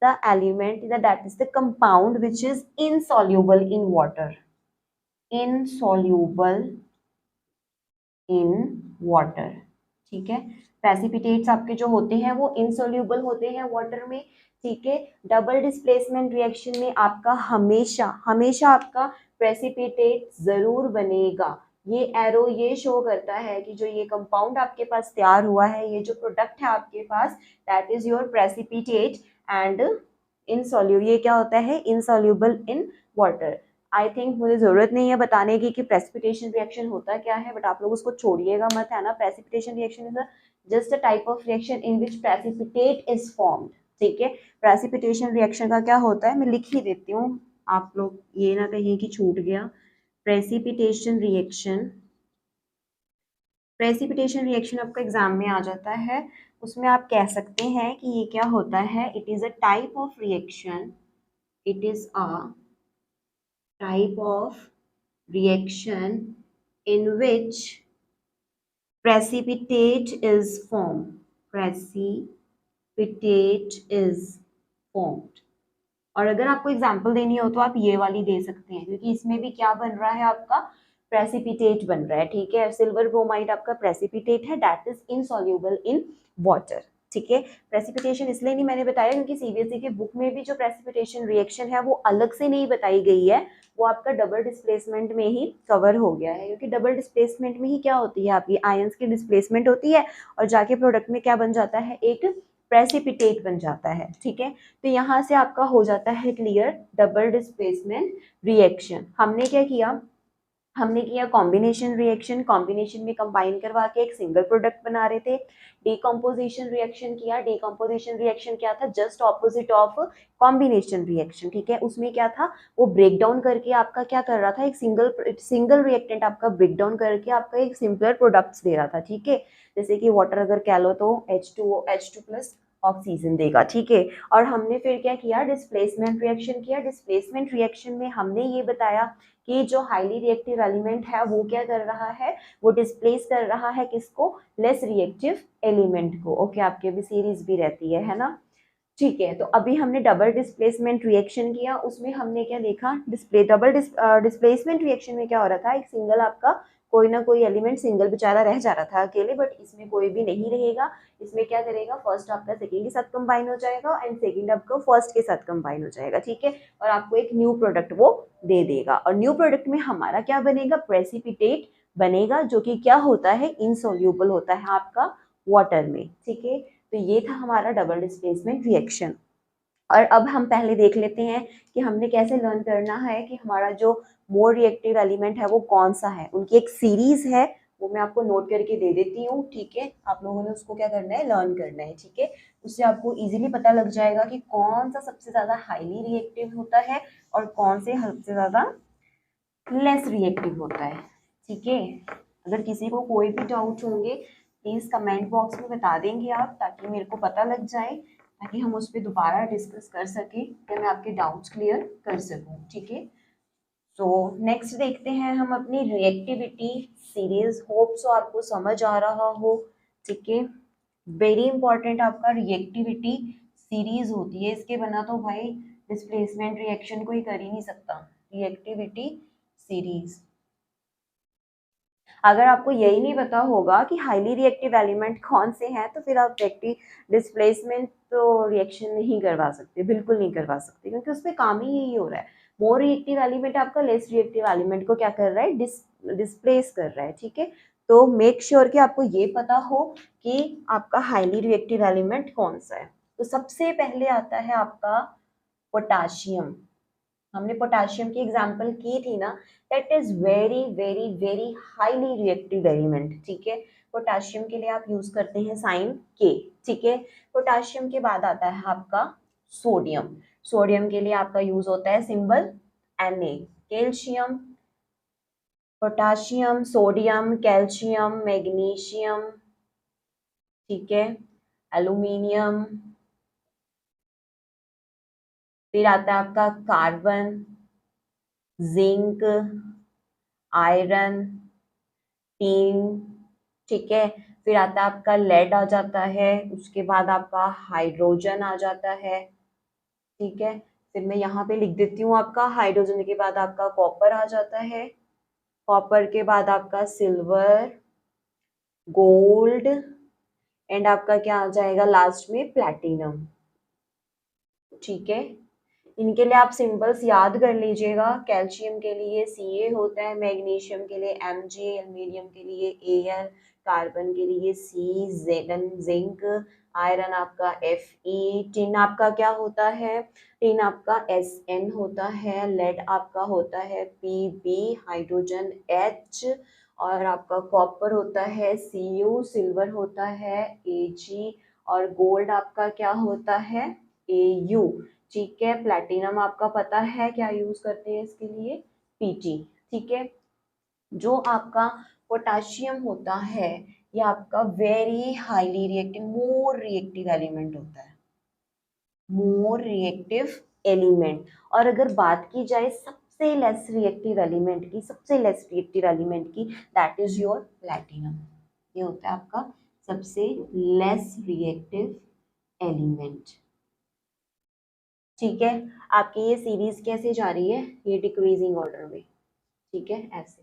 the element, that is the compound which is insoluble in water, insoluble in water. ठीक है, प्रेसिपिटेट्स आपके जो होते हैं वो इनसोल्यूबल होते हैं वाटर में। ठीक है, डबल डिस्प्लेसमेंट रिएक्शन में आपका हमेशा हमेशा आपका प्रेसिपिटेट जरूर बनेगा। ये एरो ये शो करता है कि जो ये कंपाउंड आपके पास तैयार हुआ है, ये जो प्रोडक्ट है आपके पास, that is your precipitate and insoluble, ये क्या होता है, insoluble in water. I think मुझे जरूरत नहीं है बताने की कि प्रेसिपिटेशन रिएक्शन होता क्या है, बट आप लोग उसको छोड़िएगा मत, है ना। Precipitation reaction is just a type of reaction in which precipitate is formed. ठीक है, प्रेसिपिटेशन रिएक्शन का क्या होता है, मैं लिख ही देती हूँ, आप लोग ये ना कहिए कि छूट गया। प्रेसिपिटेशन रिएक्शन, प्रेसिपिटेशन रिएक्शन आपका एग्जाम में आ जाता है, उसमें आप कह सकते हैं कि ये क्या होता है, it is a type of reaction, it is a type of reaction in which precipitate is formed, precipitate is formed. और अगर आपको एग्जांपल देनी हो तो आप ये वाली दे सकते हैं, क्योंकि इसमें भी क्या बन रहा है आपका, प्रेसिपिटेट बन रहा है। ठीक है, सिल्वर ब्रोमाइड आपका प्रेसिपिटेट है, that is insoluble in water. ठीक है, प्रेसिपिटेशन इसलिए नहीं मैंने बताया क्योंकि सीबीएसई के बुक में भी जो प्रेसिपिटेशन रिएक्शन है वो अलग से नहीं बताई गई है, वो आपका डबल डिस्प्लेसमेंट में ही कवर हो गया है। क्योंकि डबल डिस्प्लेसमेंट में ही क्या होती है, आपकी आयंस की डिस्प्लेसमेंट होती है और जाके प्रोडक्ट में क्या बन जाता है, एक प्रेसिपिटेट बन जाता है। ठीक है, तो यहाँ से आपका हो जाता है क्लियर, डबल डिस्प्लेसमेंट रिएक्शन। हमने क्या किया, हमने किया कॉम्बिनेशन रिएक्शन, कॉम्बिनेशन में कंबाइन करवा के एक सिंगल प्रोडक्ट बना रहे थे। डीकम्पोजिशन रिएक्शन किया, डीकम्पोजिशन रिएक्शन क्या था, just opposite of combination reaction. ठीक है, उसमें क्या था, वो ब्रेक डाउन करके आपका क्या कर रहा था, एक सिंगल रिएक्टेंट आपका ब्रेक डाउन करके आपका एक सिंपलर प्रोडक्ट्स दे रहा था। ठीक है, जैसे कि वाटर अगर कह लो तो H2 प्लस ऑक्सीजन देगा। ठीक है, और हमने फिर क्या किया, डिस्प्लेसमेंट रिएक्शन किया। डिस्प्लेसमेंट रिएक्शन में हमने ये बताया कि जो हाईली रिएक्टिव एलिमेंट है वो क्या कर रहा है, वो डिस्प्लेस कर रहा है किसको, लेस रिएक्टिव एलिमेंट को। ओके, आपके भी सीरीज भी रहती है ना। ठीक है, तो अभी हमने डबल डिस्प्लेसमेंट रिएक्शन किया, उसमें हमने क्या देखा, डिस्प्लेसमेंट रिएक्शन में क्या हो रहा था, एक सिंगल आपका कोई ना कोई एलिमेंट सिंगल बेचारा रह जा रहा था अकेले, बट इसमें कोई भी नहीं रहेगा। इसमें क्या करेगा, फर्स्ट आपका सेकेंड के साथ कंबाइन हो जाएगा एंड सेकेंड आपका फर्स्ट के साथ कंबाइन हो जाएगा। ठीक है, और आपको एक न्यू प्रोडक्ट वो दे देगा, और न्यू प्रोडक्ट में हमारा क्या बनेगा, प्रेसिपिटेट बनेगा, जो कि क्या होता है, इनसॉल्यूबल होता है आपका वाटर में। ठीक है, तो ये था हमारा डबल डिस्प्लेसमेंट रिएक्शन। और अब हम पहले देख लेते हैं कि हमने कैसे लर्न करना है कि हमारा जो मोर रिएक्टिव एलिमेंट है वो कौन सा है। उनकी एक सीरीज है, वो मैं आपको नोट करके दे देती हूँ। ठीक है, आप लोगों ने उसको क्या करना है, लर्न करना है। ठीक है, उससे आपको इजीली पता लग जाएगा कि कौन सा सबसे ज्यादा हाईली रिएक्टिव होता है और कौन से सबसे ज्यादा लेस रिएक्टिव होता है। ठीक है, अगर किसी को कोई भी डाउट होंगे प्लीज कमेंट बॉक्स में बता देंगे आप, ताकि मेरे को पता लग जाए, ताकि हम उस पर दोबारा डिस्कस कर सकें या मैं आपके डाउट्स क्लियर कर सकूं। ठीक है, तो नेक्स्ट देखते हैं हम अपनी रिएक्टिविटी सीरीज। होप सो आपको समझ आ रहा हो। ठीक है, वेरी इंपॉर्टेंट आपका रिएक्टिविटी सीरीज होती है, इसके बना तो भाई डिस्प्लेसमेंट रिएक्शन कोई कर ही नहीं सकता। रिएक्टिविटी सीरीज, अगर आपको यही नहीं पता होगा कि हाईली रिएक्टिव एलिमेंट कौन से हैं, तो फिर आप रिएक्टिव डिस्प्लेसमेंट तो रिएक्शन नहीं करवा सकते, बिल्कुल नहीं करवा सकते, क्योंकि उसमें काम ही यही हो रहा है। मोर रिएक्टिव एलिमेंट आपका लेस रिएक्टिव एलिमेंट को क्या कर रहा है, डिस्प्लेस कर रहा है। ठीक है, तो मेक श्योर कि आपको ये पता हो कि आपका हाईली रिएक्टिव एलिमेंट कौन सा है। तो सबसे पहले आता है आपका पोटाशियम। हमने पोटाशियम की एग्जांपल की थी ना, that is very very very highly reactive element. ठीक है, पोटाशियम के लिए आप यूज करते हैं साइन के। ठीक है, पोटाशियम के बाद आता है आपका सोडियम। सोडियम के लिए आपका यूज होता है symbol Na। Calcium, potassium, sodium, calcium, magnesium, ठीक है, एल्यूमिनियम, फिर आता है आपका कार्बन, जिंक, आयरन, टीन। ठीक है, फिर आता है आपका लेड आ जाता है, उसके बाद आपका हाइड्रोजन आ जाता है। ठीक है, फिर मैं यहाँ पे लिख देती हूँ, आपका हाइड्रोजन के बाद आपका कॉपर आ जाता है, कॉपर के बाद आपका सिल्वर, गोल्ड, एंड आपका क्या आ जाएगा लास्ट में, प्लैटिनम। ठीक है, इनके लिए आप सिंबल्स याद कर लीजिएगा। कैल्शियम के लिए Ca होता है, मैग्नीशियम के लिए Mg, एल्यूमिनियम के लिए Al, कार्बन के लिए C, जिंक, आयरन आपका Fe, टिन आपका क्या होता है, टिन आपका Sn होता है, लेड आपका होता है Pb, हाइड्रोजन H, और आपका कॉपर होता है Cu, सिल्वर होता है Ag, और गोल्ड आपका क्या होता है Au। ठीक है, प्लैटिनम आपका पता है क्या यूज करते हैं इसके लिए, Pg। ठीक है, जो आपका पोटाशियम होता है ये आपका very highly reactive, more reactive element होता है, मोर रिएक्टिव एलिमेंट। और अगर बात की जाए सबसे लेस रिएक्टिव एलिमेंट की, सबसे लेस रिएक्टिव एलिमेंट की, दैट इज योर प्लैटिनम। ये होता है आपका सबसे लेस रिएक्टिव एलिमेंट। ठीक है, आपकी ये सीरीज कैसे जा रही है, ये डिक्रीजिंग ऑर्डर में। ठीक है, ऐसे।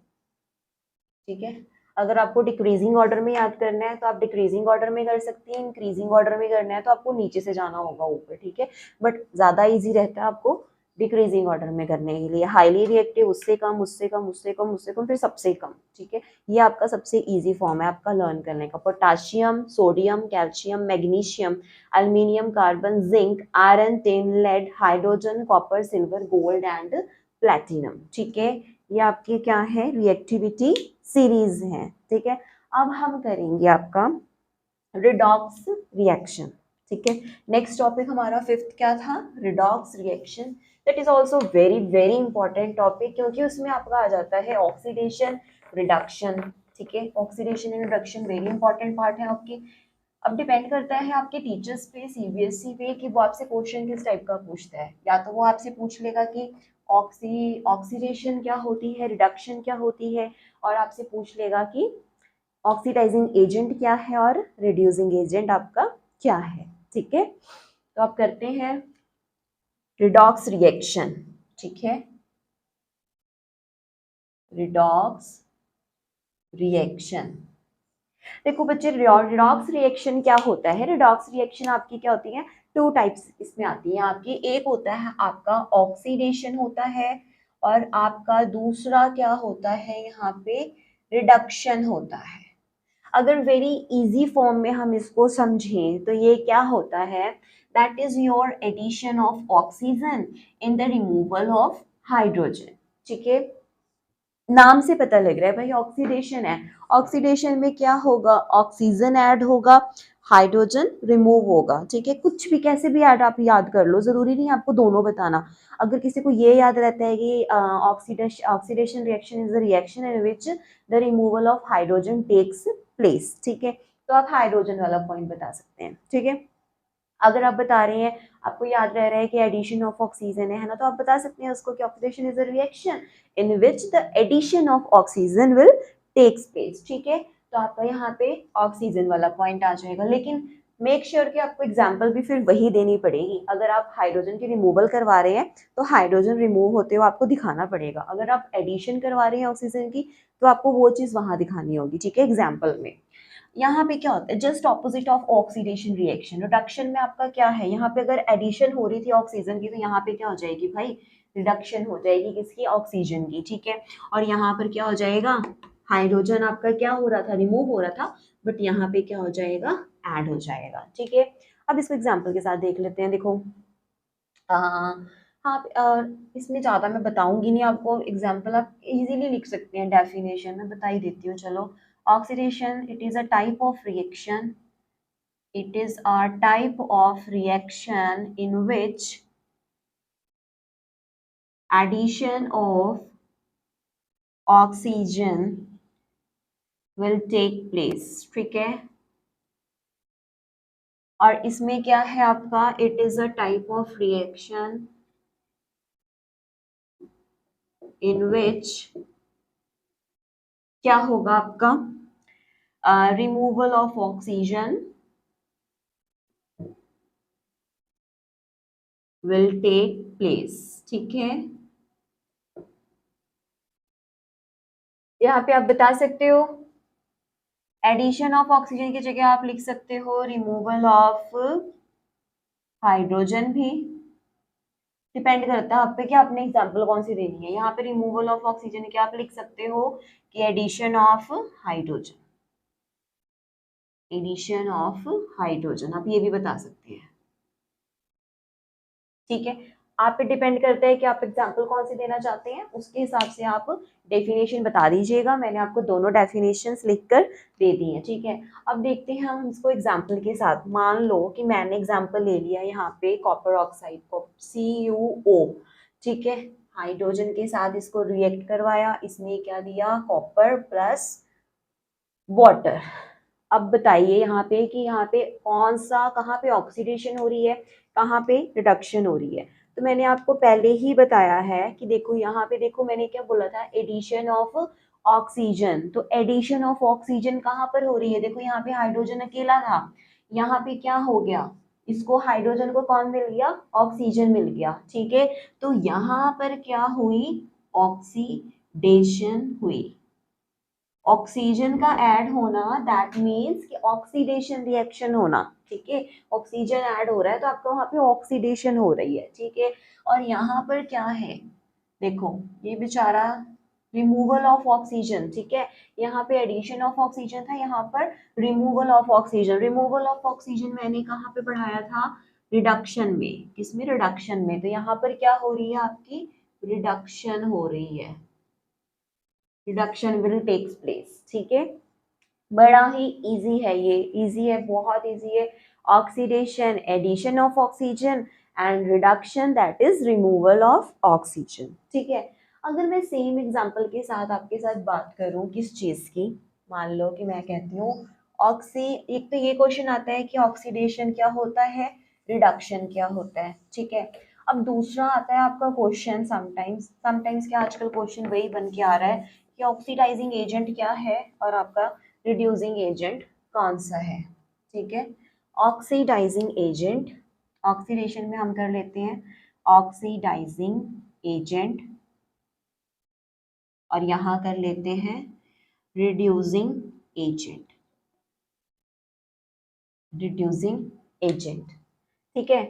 ठीक है, अगर आपको डिक्रीजिंग ऑर्डर में याद करना है तो आप डिक्रीजिंग ऑर्डर में कर सकती हैं, इंक्रीजिंग ऑर्डर में करना है तो आपको नीचे से जाना होगा ऊपर। ठीक है, बट ज़्यादा इजी रहता है आपको डिक्रीजिंग ऑर्डर में करने के लिए। हाईली रिएक्टिव, उससे कम, उससे कम, उससे कम, उससे कम, फिर सबसे कम। ठीक है, ये आपका सबसे इजी फॉर्म है आपका लर्न करने का। Potassium, sodium, calcium, magnesium, aluminium, carbon, zinc, iron, tin, lead, hydrogen, copper, silver, gold and platinum. ठीक है, ये आपके क्या है, रिएक्टिविटी सीरीज है। ठीक है, अब हम करेंगे आपका रिडॉक्स रिएक्शन। ठीक है, नेक्स्ट टॉपिक हमारा फिफ्थ क्या था, redox reaction. That is also very very important topic, क्योंकि उसमें आपका आ जाता है ऑक्सीडेशन रिडक्शन। ठीक है, oxidation and reduction very important part है आपके। अब डिपेंड करता है आपके टीचर्स पे, सीबीएसई पे, कि वो आपसे क्वेश्चन किस टाइप का पूछता है। या तो वो आपसे पूछ लेगा कि ऑक्सीडेशन क्या होती है, रिडक्शन क्या होती है, और आपसे पूछ लेगा कि ऑक्सीडाइजिंग एजेंट क्या है और रिड्यूसिंग एजेंट आपका क्या है। ठीक है, तो आप करते हैं रिडॉक्स रिएक्शन। ठीक है, रिडॉक्स रिएक्शन। देखो बच्चे, रिडॉक्स रिएक्शन क्या होता है, रिडॉक्स रिएक्शन आपकी क्या होती है, टू टाइप्स इसमें आती है आपकी। एक होता है आपका ऑक्सीडेशन होता है, और आपका दूसरा क्या होता है यहाँ पे, रिडक्शन होता है। अगर वेरी इजी फॉर्म में हम इसको समझें तो ये क्या होता है, that is your addition of oxygen in the removal of hydrogen. ठीक है, नाम से पता लग रहा है भाई ऑक्सीडेशन है। ऑक्सीडेशन में क्या होगा, ऑक्सीजन ऐड होगा, हाइड्रोजन रिमूव होगा। ठीक है, कुछ भी कैसे भी ऐड आप याद कर लो, जरूरी नहीं आपको दोनों बताना। अगर किसी को ये याद रहता है कि oxidation reaction is the reaction in which the removal of hydrogen takes place, ठीक है, तो आप हाइड्रोजन वाला पॉइंट बता सकते हैं। ठीक है, अगर आप बता रहे हैं, आपको याद रह रहा है कि एडिशन ऑफ ऑक्सीजन है ना, तो आप बता सकते हैं उसको कि oxidation is a reaction in which the addition of oxygen will takes place. ठीक है, तो आपका यहाँ पे ऑक्सीजन वाला पॉइंट आ जाएगा। लेकिन मेक श्योर कि आपको एग्जाम्पल भी फिर वही देनी पड़ेगी। अगर आप हाइड्रोजन की रिमूवल करवा रहे हैं तो हाइड्रोजन रिमूव होते हुए आपको दिखाना पड़ेगा। अगर आप एडिशन करवा रहे हैं ऑक्सीजन की तो आपको वो चीज़ वहाँ दिखानी होगी। ठीक है, एग्जाम्पल में यहाँ पे क्या होता है, just opposite of oxidation reaction. Reduction में आपका क्या है, यहाँ पे अगर एडिशन हो रही थी ऑक्सीजन की तो यहाँ पे क्या हो जाएगी भाई, रिडक्शन हो जाएगी किसकी, ऑक्सीजन की। ठीक है, और यहाँ पर क्या हो जाएगा, हाइड्रोजन आपका क्या हो रहा था, रिमूव हो रहा था, बट यहाँ पे क्या हो जाएगा, ऐड हो जाएगा। ठीक है, अब इसको एग्जाम्पल के साथ देख लेते हैं। देखो हाँ, इसमें ज़्यादा मैं बताऊंगी नहीं आपको, एग्जाम्पल आप इजीली लिख सकते हैं, डेफिनेशन में बता ही देती हूँ। चलो, oxidation, it is a type of reaction, it is a type of reaction in which addition of oxygen will take place। ठीक है, और इसमें क्या है आपका, it is a type of reaction in which क्या होगा आपका, removal of oxygen will take place. ठीक है, यहाँ पे आप बता सकते हो एडिशन ऑफ ऑक्सीजन की जगह आप लिख सकते हो रिमूवल ऑफ हाइड्रोजन भी। डिपेंड करता है आप पे कि आपने एग्जांपल कौन सी देनी है। यहाँ पे रिमूवल ऑफ ऑक्सीजन क्या आप लिख सकते हो कि addition of hydrogen, addition of hydrogen आप ये भी बता सकते हैं। ठीक है, आप पे डिपेंड करता है कि आप एग्जांपल कौन सी देना चाहते हैं, उसके हिसाब से आप डेफिनेशन बता दीजिएगा। मैंने आपको दोनों डेफिनेशंस लिखकर दे दी हैं। ठीक है, अब देखते हैं हम इसको एग्जांपल के साथ। मान लो कि मैंने एग्जांपल ले लिया यहाँ पे कॉपर ऑक्साइड को, CuO। ठीक है, हाइड्रोजन के साथ इसको रिएक्ट करवाया, इसने क्या दिया, कॉपर प्लस वाटर। अब बताइए यहाँ पे कि यहाँ पे कौन सा, कहाँ पे ऑक्सीडेशन हो रही है, कहाँ पे रिडक्शन हो रही है। तो मैंने आपको पहले ही बताया है कि देखो यहाँ पे देखो मैंने क्या बोला था, एडिशन ऑफ ऑक्सीजन, तो एडिशन ऑफ ऑक्सीजन कहाँ पर हो रही है, देखो यहाँ पे हाइड्रोजन अकेला था, यहाँ पे क्या हो गया, इसको हाइड्रोजन को कौन मिल गया, ऑक्सीजन मिल गया, ठीक है। तो यहाँ पर क्या हुई, ऑक्सीडेशन हुई। ऑक्सीजन का ऐड होना दैट मीन्स कि ऑक्सीडेशन रिएक्शन होना, ठीक है। ऑक्सीजन ऐड हो रहा है तो आपको वहां पे ऑक्सीडेशन हो रही है, ठीक है। और यहाँ पर क्या है, देखो ये बेचारा रिमूवल ऑफ ऑक्सीजन, ठीक है। यहाँ पे एडिशन ऑफ ऑक्सीजन था, यहाँ पर removal of oxygen. Removal of oxygen मैंने कहाँ पे पढ़ाया था, रिडक्शन में, किसमें, रिडक्शन में। तो यहाँ पर क्या हो रही है, आपकी रिडक्शन हो रही है, रिडक्शन विल टेक्स प्लेस, ठीक है। बड़ा ही इजी है ये, इजी है, बहुत इजी है। Oxidation, addition of oxygen, and reduction that is removal of oxygen, ठीक है। अगर मैं सेम एग्जांपल के साथ आपके साथ बात करूं किस चीज की, मान लो कि मैं कहती हूँ ऑक्सी, एक तो ये क्वेश्चन आता है कि ऑक्सीडेशन क्या होता है, रिडक्शन क्या होता है, ठीक है। अब दूसरा आता है आपका क्वेश्चन, समटाइम्स समटाइम्स क्या आजकल क्वेश्चन वही बन के आ रहा है कि ऑक्सीडाइजिंग एजेंट क्या है और आपका रिड्यूसिंग एजेंट कौन सा है, ठीक है। ऑक्सीडाइजिंग एजेंट, ऑक्सीडेशन में हम कर लेते हैं ऑक्सीडाइजिंग एजेंट, और यहां कर लेते हैं रिड्यूसिंग एजेंट, रिड्यूसिंग एजेंट, ठीक है।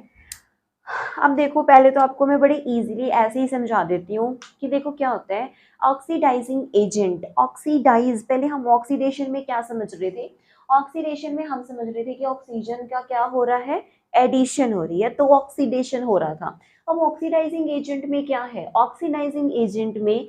अब देखो पहले तो आपको मैं बड़े इजीली ऐसे ही समझा देती हूँ कि देखो क्या होता है ऑक्सीडाइजिंग एजेंट। ऑक्सीडाइज, पहले हम ऑक्सीडेशन में क्या समझ रहे थे, ऑक्सीडेशन में हम समझ रहे थे कि ऑक्सीजन का क्या हो रहा है, एडिशन हो रही है, तो ऑक्सीडेशन हो रहा था। अब ऑक्सीडाइजिंग एजेंट में क्या है, ऑक्सीडाइजिंग एजेंट में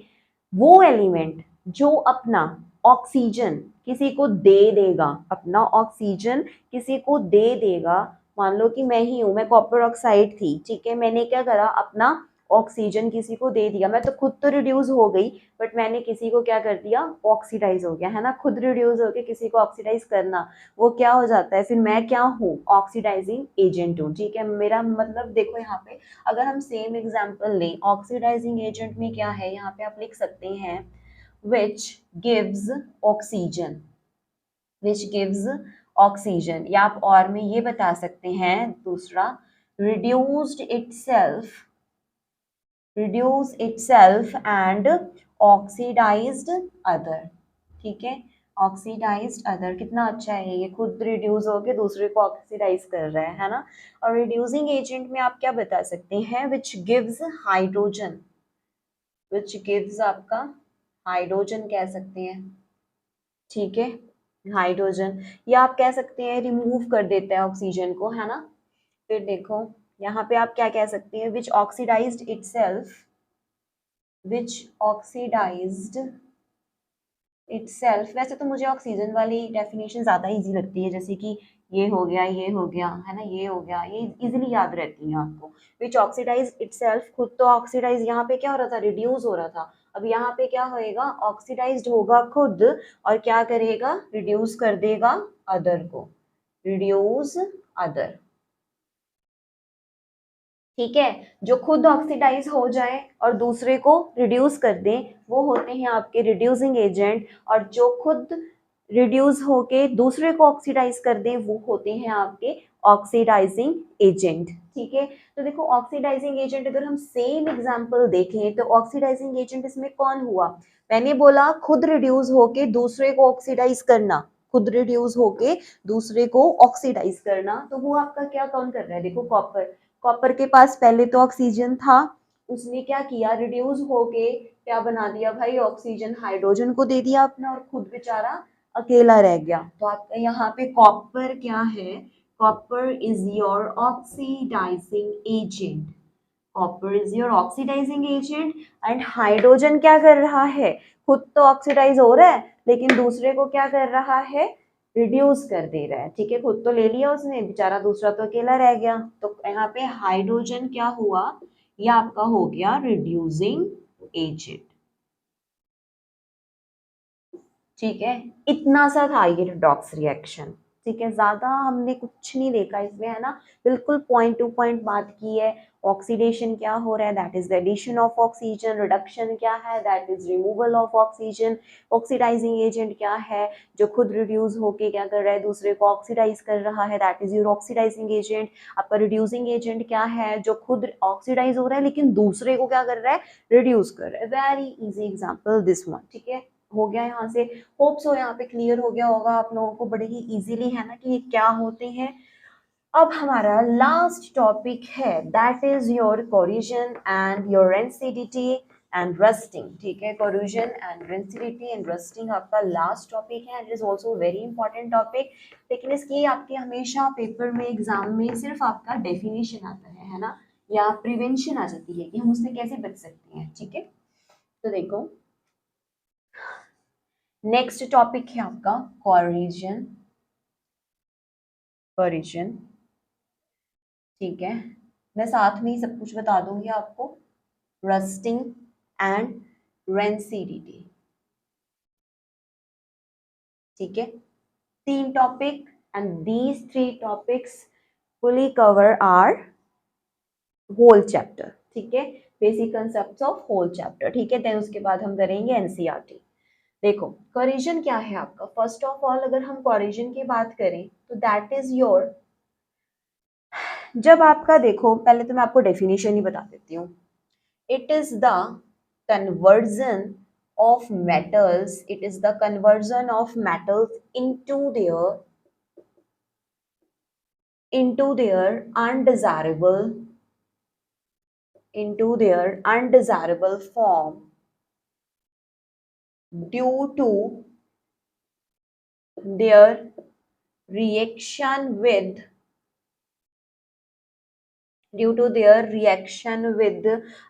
वो एलिमेंट जो अपना ऑक्सीजन किसी को दे देगा, अपना ऑक्सीजन किसी को दे देगा। मान लो कि मैं ही हूँ, मैं कॉपर ऑक्साइड थी, ठीक है, मैंने क्या करा, अपना ऑक्सीजन किसी को दे दिया, मैं तो खुद तो रिड्यूस हो गई बट मैंने किसी को क्या कर दिया, ऑक्सीडाइज हो गया, है ना। खुद रिड्यूस होकर किसी को ऑक्सीडाइज करना, वो क्या हो जाता है, फिर मैं क्या हूँ, ऑक्सीडाइजिंग एजेंट हूँ, ठीक है। मेरा मतलब देखो यहाँ पे अगर हम सेम एग्जाम्पल लें, ऑक्सीडाइजिंग एजेंट में क्या है, यहाँ पे आप लिख सकते हैं which gives oxygen, which gives oxygen, या आप और में ये बता सकते हैं दूसरा, reduced itself, reduce itself and oxidized other, ठीक है। ऑक्सीडाइज्ड अदर, कितना अच्छा है ये खुद रिड्यूस होके दूसरे को ऑक्सीडाइज कर रहा है ना। और रिड्यूसिंग एजेंट में आप क्या बता सकते हैं, which gives hydrogen, which gives आपका हाइड्रोजन कह सकते हैं, ठीक है, हाइड्रोजन। या आप कह सकते हैं रिमूव कर देता है ऑक्सीजन को, है ना। फिर देखो यहाँ पे आप क्या कह सकते हैं, विच ऑक्सीडाइज्ड इटसेल्फ, विच ऑक्सीडाइज्ड इटसेल्फ। वैसे तो मुझे ऑक्सीजन वाली डेफिनेशन ज़्यादा इजी लगती है, जैसे कि ये हो गया, ये हो गया, है ना, ये हो गया, ये इजीली याद रहती है आपको। विच ऑक्सीडाइज इटसेल्फ, खुद तो ऑक्सीडाइज यहाँ पे क्या हो रहा था, रिड्यूस हो रहा था, अब यहाँ पे क्या होएगा, ऑक्सीडाइज्ड होगा खुद और क्या करेगा, रिड्यूस कर देगा अदर को, रिड्यूस अदर, ठीक है। जो खुद ऑक्सीडाइज हो जाए और दूसरे को रिड्यूस कर दें वो होते हैं आपके रिड्यूसिंग एजेंट, और जो खुद रिड्यूस होके दूसरे को ऑक्सीडाइज कर दें वो होते हैं आपके ऑक्सीडाइजिंग एजेंट, ठीक है। तो देखो ऑक्सीडाइजिंग एजेंट अगर हम सेम एग्जांपल देखें तो ऑक्सीडाइजिंग एजेंट इसमें कौन हुआ, मैंने बोला खुद रिड्यूस होके दूसरे को ऑक्सीडाइज करना, खुद रिड्यूस होके दूसरे को ऑक्सीडाइज करना, तो वो आपका क्या कौन कर रहा है, देखो कॉपर, कॉपर के पास पहले तो ऑक्सीजन था, उसने क्या किया, रिड्यूस होके क्या बना दिया भाई, ऑक्सीजन हाइड्रोजन को दे दिया अपना और खुद बेचारा अकेला रह गया। तो आपका यहाँ पे कॉपर क्या है, copper is your oxidising agent, copper is your oxidising agent. And hydrogen क्या कर रहा है, खुद तो ऑक्सीडाइज हो रहा है लेकिन दूसरे को क्या कर रहा है, रिड्यूस कर दे रहा है, ठीक है। खुद तो ले लिया उसने, बेचारा दूसरा तो अकेला रह गया, तो यहाँ पे हाइड्रोजन क्या हुआ, ये आपका हो गया रिड्यूसिंग एजेंट, ठीक है। इतना सा था ये रिडॉक्स रिएक्शन, ठीक है, ज़्यादा हमने कुछ नहीं देखा इसमें, है ना, बिल्कुल पॉइंट टू पॉइंट बात की है। ऑक्सीडेशन क्या हो रहा है, that is the addition of oxygen. Reduction क्या है, that is removal of oxygen. Oxidising agent क्या है, जो खुद रिड्यूस होके क्या कर रहा है, दूसरे को ऑक्सीडाइज कर रहा है, that is your oxidising agent. आपका रिड्यूसिंग एजेंट क्या है, जो खुद ऑक्सीडाइज हो रहा है लेकिन दूसरे को क्या कर रहा है, रिड्यूस कर रहा है। Very easy example this one, ठीक है, हो गया यहाँ से। होप सो यहाँ पे क्लियर हो गया होगा आप लोगों को बड़े ही इजीली, है ना, कि ये क्या होते हैं। अब हमारा लास्ट टॉपिक है, that is your corrosion and your rancidity and rusting, ठीक है, corrosion and rancidity and rusting आपका लास्ट टॉपिक है, it is also very important topic. लेकिन इसकी आपके हमेशा पेपर में, एग्जाम में सिर्फ आपका डेफिनेशन आता है ना, या प्रिवेंशन आ जाती है कि हम उससे कैसे बच सकते हैं, ठीक है। तो देखो, नेक्स्ट टॉपिक है आपका कोरिजन, कोरिजन, ठीक है, मैं साथ में ही सब कुछ बता दूंगी आपको। रस्टिंग एंड रेंसिडिटी, ठीक है, 3 topic and these 3 topics fully cover are whole chapter, ठीक है, basic concept of whole chapter, ठीक है। देन उसके बाद हम करेंगे एनसीईआरटी। देखो, कोरिजन क्या है आपका, फर्स्ट ऑफ ऑल अगर हम कोरिजन की बात करें तो दैट इज योर, जब आपका देखो, पहले तो मैं आपको डेफिनेशन ही बता देती हूँ। It is the conversion of metals, it is the conversion of metals into their undesirable form due to their reaction with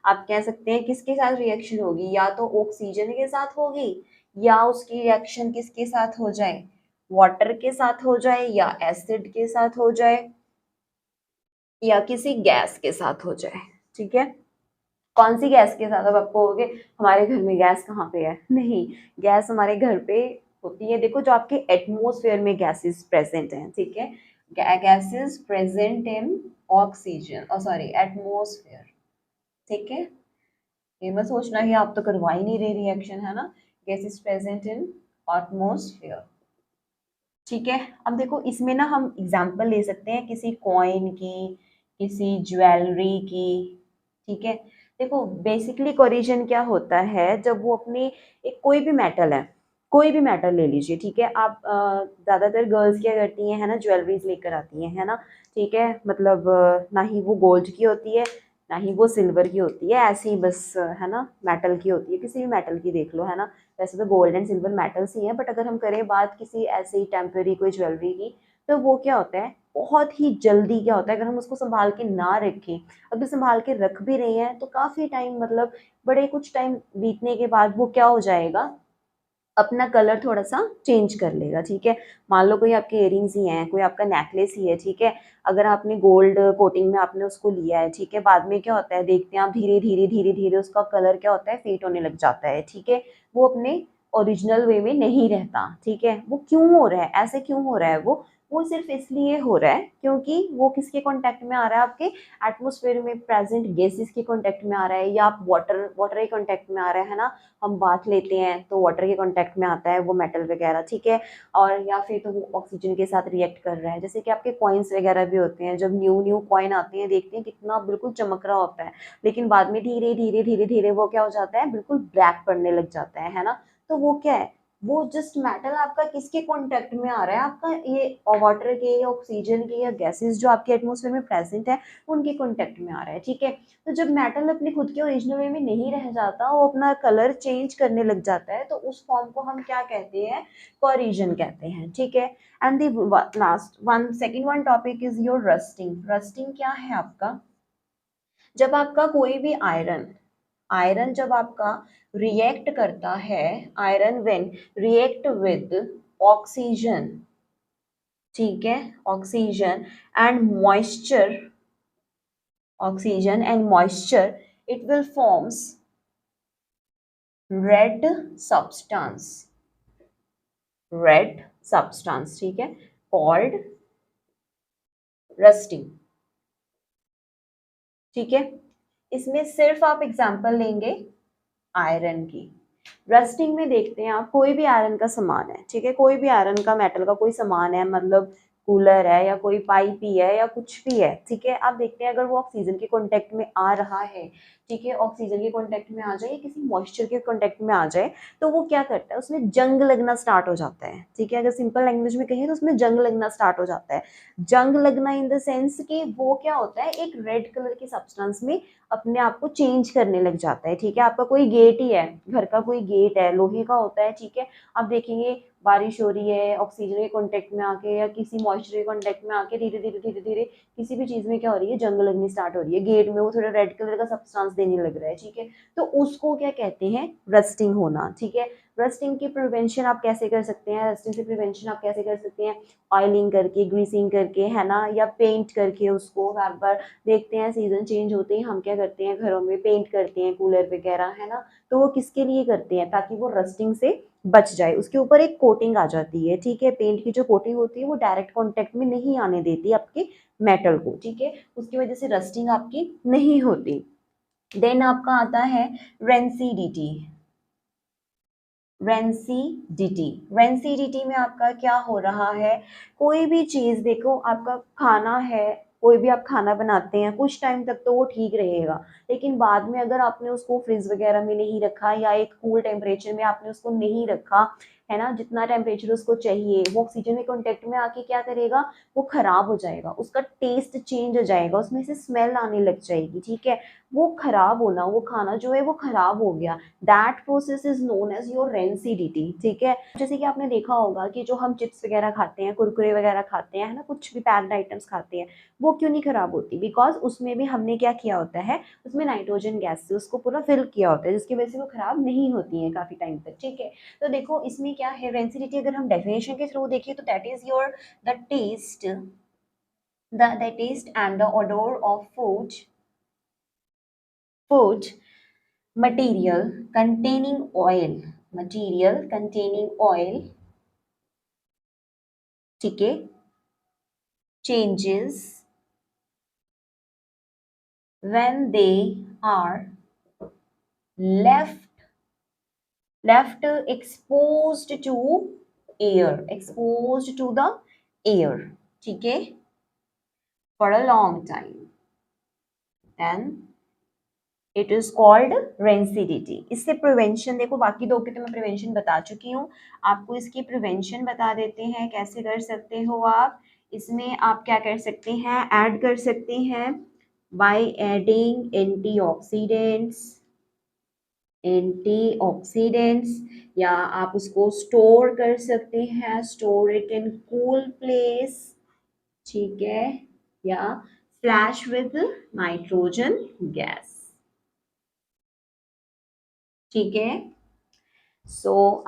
आप कह सकते हैं किसके साथ रिएक्शन होगी, या तो ऑक्सीजन के साथ होगी, या उसकी रिएक्शन किसके साथ हो जाए, वाटर के साथ हो जाए, या एसिड के साथ हो जाए, या किसी गैस के साथ हो जाए, ठीक है। कौन सी गैस के साथ, अब आपको कहोगे हमारे घर में गैस कहाँ पे है, नहीं, गैस हमारे घर पे होती है, देखो जो आपके एटमोसफेयर में गैसेस प्रेजेंट हैं, ठीक है, गैसेस प्रेजेंट इन ऑक्सीजन, और सॉरी एटमोसफेयर, ठीक है, ये मत सोचना कि आप तो करवा ही नहीं रहे रिएक्शन, है ना, गैसेस प्रेजेंट इन एटमोसफेयर, ठीक है। अब देखो इसमें ना हम एग्जांपल ले सकते हैं किसी कॉइन की, किसी ज्वेलरी की, ठीक है। देखो बेसिकली कोरिजन क्या होता है, जब वो अपनी, एक कोई भी मेटल है, कोई भी मेटल ले लीजिए, ठीक है, आप ज़्यादातर गर्ल्स क्या करती हैं, है ना, ज्वेलरीज लेकर आती हैं, है ना, ठीक है, मतलब ना ही वो गोल्ड की होती है, ना ही वो सिल्वर की होती है, ऐसे ही बस है ना, मेटल की होती है, किसी भी मेटल की देख लो, है ना। वैसे तो गोल्ड एंड सिल्वर मेटल्स ही हैं, बट अगर हम करें बात किसी ऐसे ही टेम्पररी कोई ज्वेलरी की, तो वो क्या होता है, बहुत ही जल्दी क्या होता है, अगर हम उसको संभाल के ना रखें, अगर संभाल के रख भी रहे हैं तो काफ़ी टाइम, मतलब बड़े कुछ टाइम बीतने के बाद वो क्या हो जाएगा, अपना कलर थोड़ा सा चेंज कर लेगा, ठीक है। मान लो कोई आपके इयरिंग्स ही हैं, कोई आपका नेकलेस ही है, ठीक है, अगर आपने गोल्ड कोटिंग में आपने उसको लिया है, ठीक है, बाद में क्या होता है, देखते हैं आप, धीरे धीरे धीरे धीरे उसका कलर क्या होता है, फेड होने लग जाता है, ठीक है, वो अपने ओरिजिनल वे में नहीं रहता, ठीक है। वो क्यों हो रहा है, ऐसे क्यों हो रहा है, वो सिर्फ इसलिए हो रहा है क्योंकि वो किसके कांटेक्ट में आ रहा है, आपके एटमॉस्फेयर में प्रेजेंट गैसेस के कांटेक्ट में आ रहा है, या आप वाटर वाटर के कांटेक्ट में आ रहा है ना, हम बात लेते हैं तो वाटर के कांटेक्ट में आता है वो मेटल वगैरह, ठीक है, और या फिर तो वो ऑक्सीजन के साथ रिएक्ट कर रहा है, जैसे कि आपके कॉइन्स वगैरह भी होते हैं, जब न्यू न्यू कॉइन आते हैं देखते हैं कितना बिल्कुल चमक रहा होता है, लेकिन बाद में धीरे धीरे धीरे धीरे वो क्या हो जाता है, बिल्कुल ब्लैक पड़ने लग जाता है ना। तो वो क्या है, वो जस्ट मेटल आपका किसके कांटेक्ट में आ रहा है, आपका ये वाटर के या ऑक्सीजन के या गैसेस जो आपके एटमॉस्फेयर में प्रेजेंट है उनके कांटेक्ट में आ रहा है, ठीक है। तो जब मेटल अपने खुद के ओरिजिनल वे में नहीं रह जाता, वो अपना कलर चेंज करने लग जाता है, तो उस फॉर्म को हम क्या कहते हैं, कोरिजन कहते हैं, ठीक है। And the last one, second one topic is your rusting. Rusting क्या है आपका, जब आपका कोई भी आयरन, आयरन जब आपका रिएक्ट करता है, iron when react with oxygen, ठीक है, oxygen and moisture, oxygen and moisture, it will forms red substance, red substance, ठीक है, कॉल्ड रस्टिंग। ठीक है, इसमें सिर्फ आप एग्जांपल लेंगे आयरन की। रस्टिंग में देखते हैं आप, कोई भी आयरन का सामान है, ठीक है, कोई भी आयरन का मेटल का कोई सामान है, मतलब कूलर है या कोई पाइप ही है या कुछ भी है, ठीक है, आप देखते हैं अगर वो ऑक्सीजन के कांटेक्ट में आ रहा है, ठीक है, ऑक्सीजन के कांटेक्ट में आ जाए, किसी मॉइस्चर के कांटेक्ट में आ जाए, तो वो क्या करता है, उसमें जंग लगना स्टार्ट हो जाता है। ठीक है, अगर सिंपल लैंग्वेज में कहें तो उसमें जंग लगना स्टार्ट हो जाता है। जंग लगना इन द सेंस कि वो क्या होता है, एक रेड कलर की सब्सटेंस में अपने आप को चेंज करने लग जाता है। ठीक है, आपका कोई गेट ही है, घर का कोई गेट है, लोहे का होता है, ठीक है, आप देखेंगे बारिश हो रही है, ऑक्सीजन के कांटेक्ट में आके या किसी मॉइस्चर के कांटेक्ट में आके धीरे धीरे धीरे धीरे किसी भी चीज में क्या हो रही है, जंग लगनी स्टार्ट हो रही है, गेट में वो थोड़ा रेड कलर का सब्सटेंस देने लग रहा है। ठीक है, तो उसको क्या कहते हैं, रस्टिंग होना। ठीक है, रस्टिंग की प्रिवेंशन आप कैसे कर सकते हैं, रस्टिंग से प्रिवेंशन आप कैसे कर सकते हैं, ऑयलिंग करके, ग्रीसिंग करके, है ना, या पेंट करके उसको। बार बार देखते हैं सीजन चेंज होते ही हम क्या करते हैं, घरों में पेंट करते हैं, कूलर वगैरह, है ना, तो वो किसके लिए करते हैं, ताकि वो रस्टिंग से बच जाए, उसके ऊपर एक कोटिंग आ जाती है। ठीक है, पेंट की जो कोटिंग होती है वो डायरेक्ट कांटेक्ट में नहीं आने देती आपके मेटल को। ठीक है, उसकी वजह से रस्टिंग आपकी नहीं होती। देन आपका आता है रेंसिडिटी। रेंसिडिटी, रेंसिडिटी में आपका क्या हो रहा है, कोई भी चीज़ देखो, आपका खाना है, कोई भी आप खाना बनाते हैं, कुछ टाइम तक तो वो ठीक रहेगा, लेकिन बाद में अगर आपने उसको फ्रिज वगैरह में नहीं रखा या एक कूल टेम्परेचर में आपने उसको नहीं रखा, है ना, जितना टेम्परेचर उसको चाहिए, वो ऑक्सीजन के कॉन्टेक्ट में आके क्या करेगा, वो खराब हो जाएगा, उसका टेस्ट चेंज हो जाएगा, उसमें से स्मेल आने लग जाएगी। ठीक है, वो खराब होना, वो खाना जो है वो खराब हो गया, that process is known as your rancidity. ठीक है, जैसे कि आपने देखा होगा कि जो हम चिप्स वगैरह खाते हैं, कुरकुरे वगैरह खाते हैं, है ना, कुछ भी पैक्ड आइटम्स खाते हैं, वो क्यों नहीं खराब होती, बिकॉज उसमें भी हमने क्या किया होता है, उसमें नाइट्रोजन गैस से उसको पूरा फिल किया होता है, जिसकी वजह से वो खराब नहीं होती है काफी टाइम तक। ठीक है, तो देखो इसमें क्या है, रेंसिडिटी अगर हम डेफिनेशन के थ्रू देखिए तो that is your the taste, the taste and the odor of food material containing oil, material containing oil, ठीक है, changes when they are left exposed to air, exposed to the air, ठीक है, for a long time, then it is called rancidity. इससे prevention देखो, बाकी दो के तो मैं प्रिवेंशन बता चुकी हूँ, आपको इसकी प्रिवेंशन बता देते हैं कैसे कर सकते हो आप। इसमें आप क्या कर सकते हैं, ऐड कर सकते हैं बाय एडिंग एंटीऑक्सीडेंट्स, या आप उसको स्टोर कर सकते हैं, store it in cool place, ठीक है, या फ्लैश विद नाइट्रोजन गैस। ठीक है,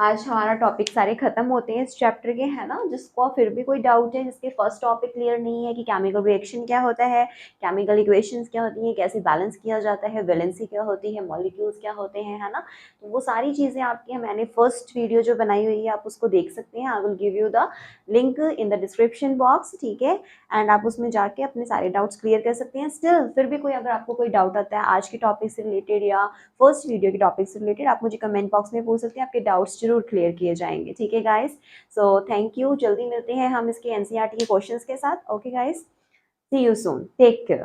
आज हमारा टॉपिक सारे खत्म होते हैं इस चैप्टर के, है ना, जिसको फिर भी कोई डाउट है, जिसके फर्स्ट टॉपिक क्लियर नहीं है कि केमिकल रिएक्शन क्या होता है, केमिकल इक्वेशंस क्या होती हैं, कैसे बैलेंस किया जाता है, वैलेंसी क्या होती है, मॉलिक्यूल्स क्या होते हैं, है ना, तो वो सारी चीज़ें आपकी मैंने फर्स्ट वीडियो जो बनाई हुई है आप उसको देख सकते हैं, I will give you the link in the description box. ठीक है, एंड आप उसमें जाके अपने सारे डाउट्स क्लियर कर सकते हैं। स्टिल फिर भी कोई अगर आपको कोई डाउट आता है आज के टॉपिक से रिलेटेड या फर्स्ट वीडियो के टॉपिक से रिलेटेड, आप मुझे कमेंट बॉक्स में पूछ सकते हैं, आपके डाउट्स जरूर क्लियर किए जाएंगे। ठीक है गाइस, सो थैंक यू, जल्दी मिलते हैं हम इसके एनसीईआरटी के क्वेश्चंस के साथ। Okay guys, see you soon, take care.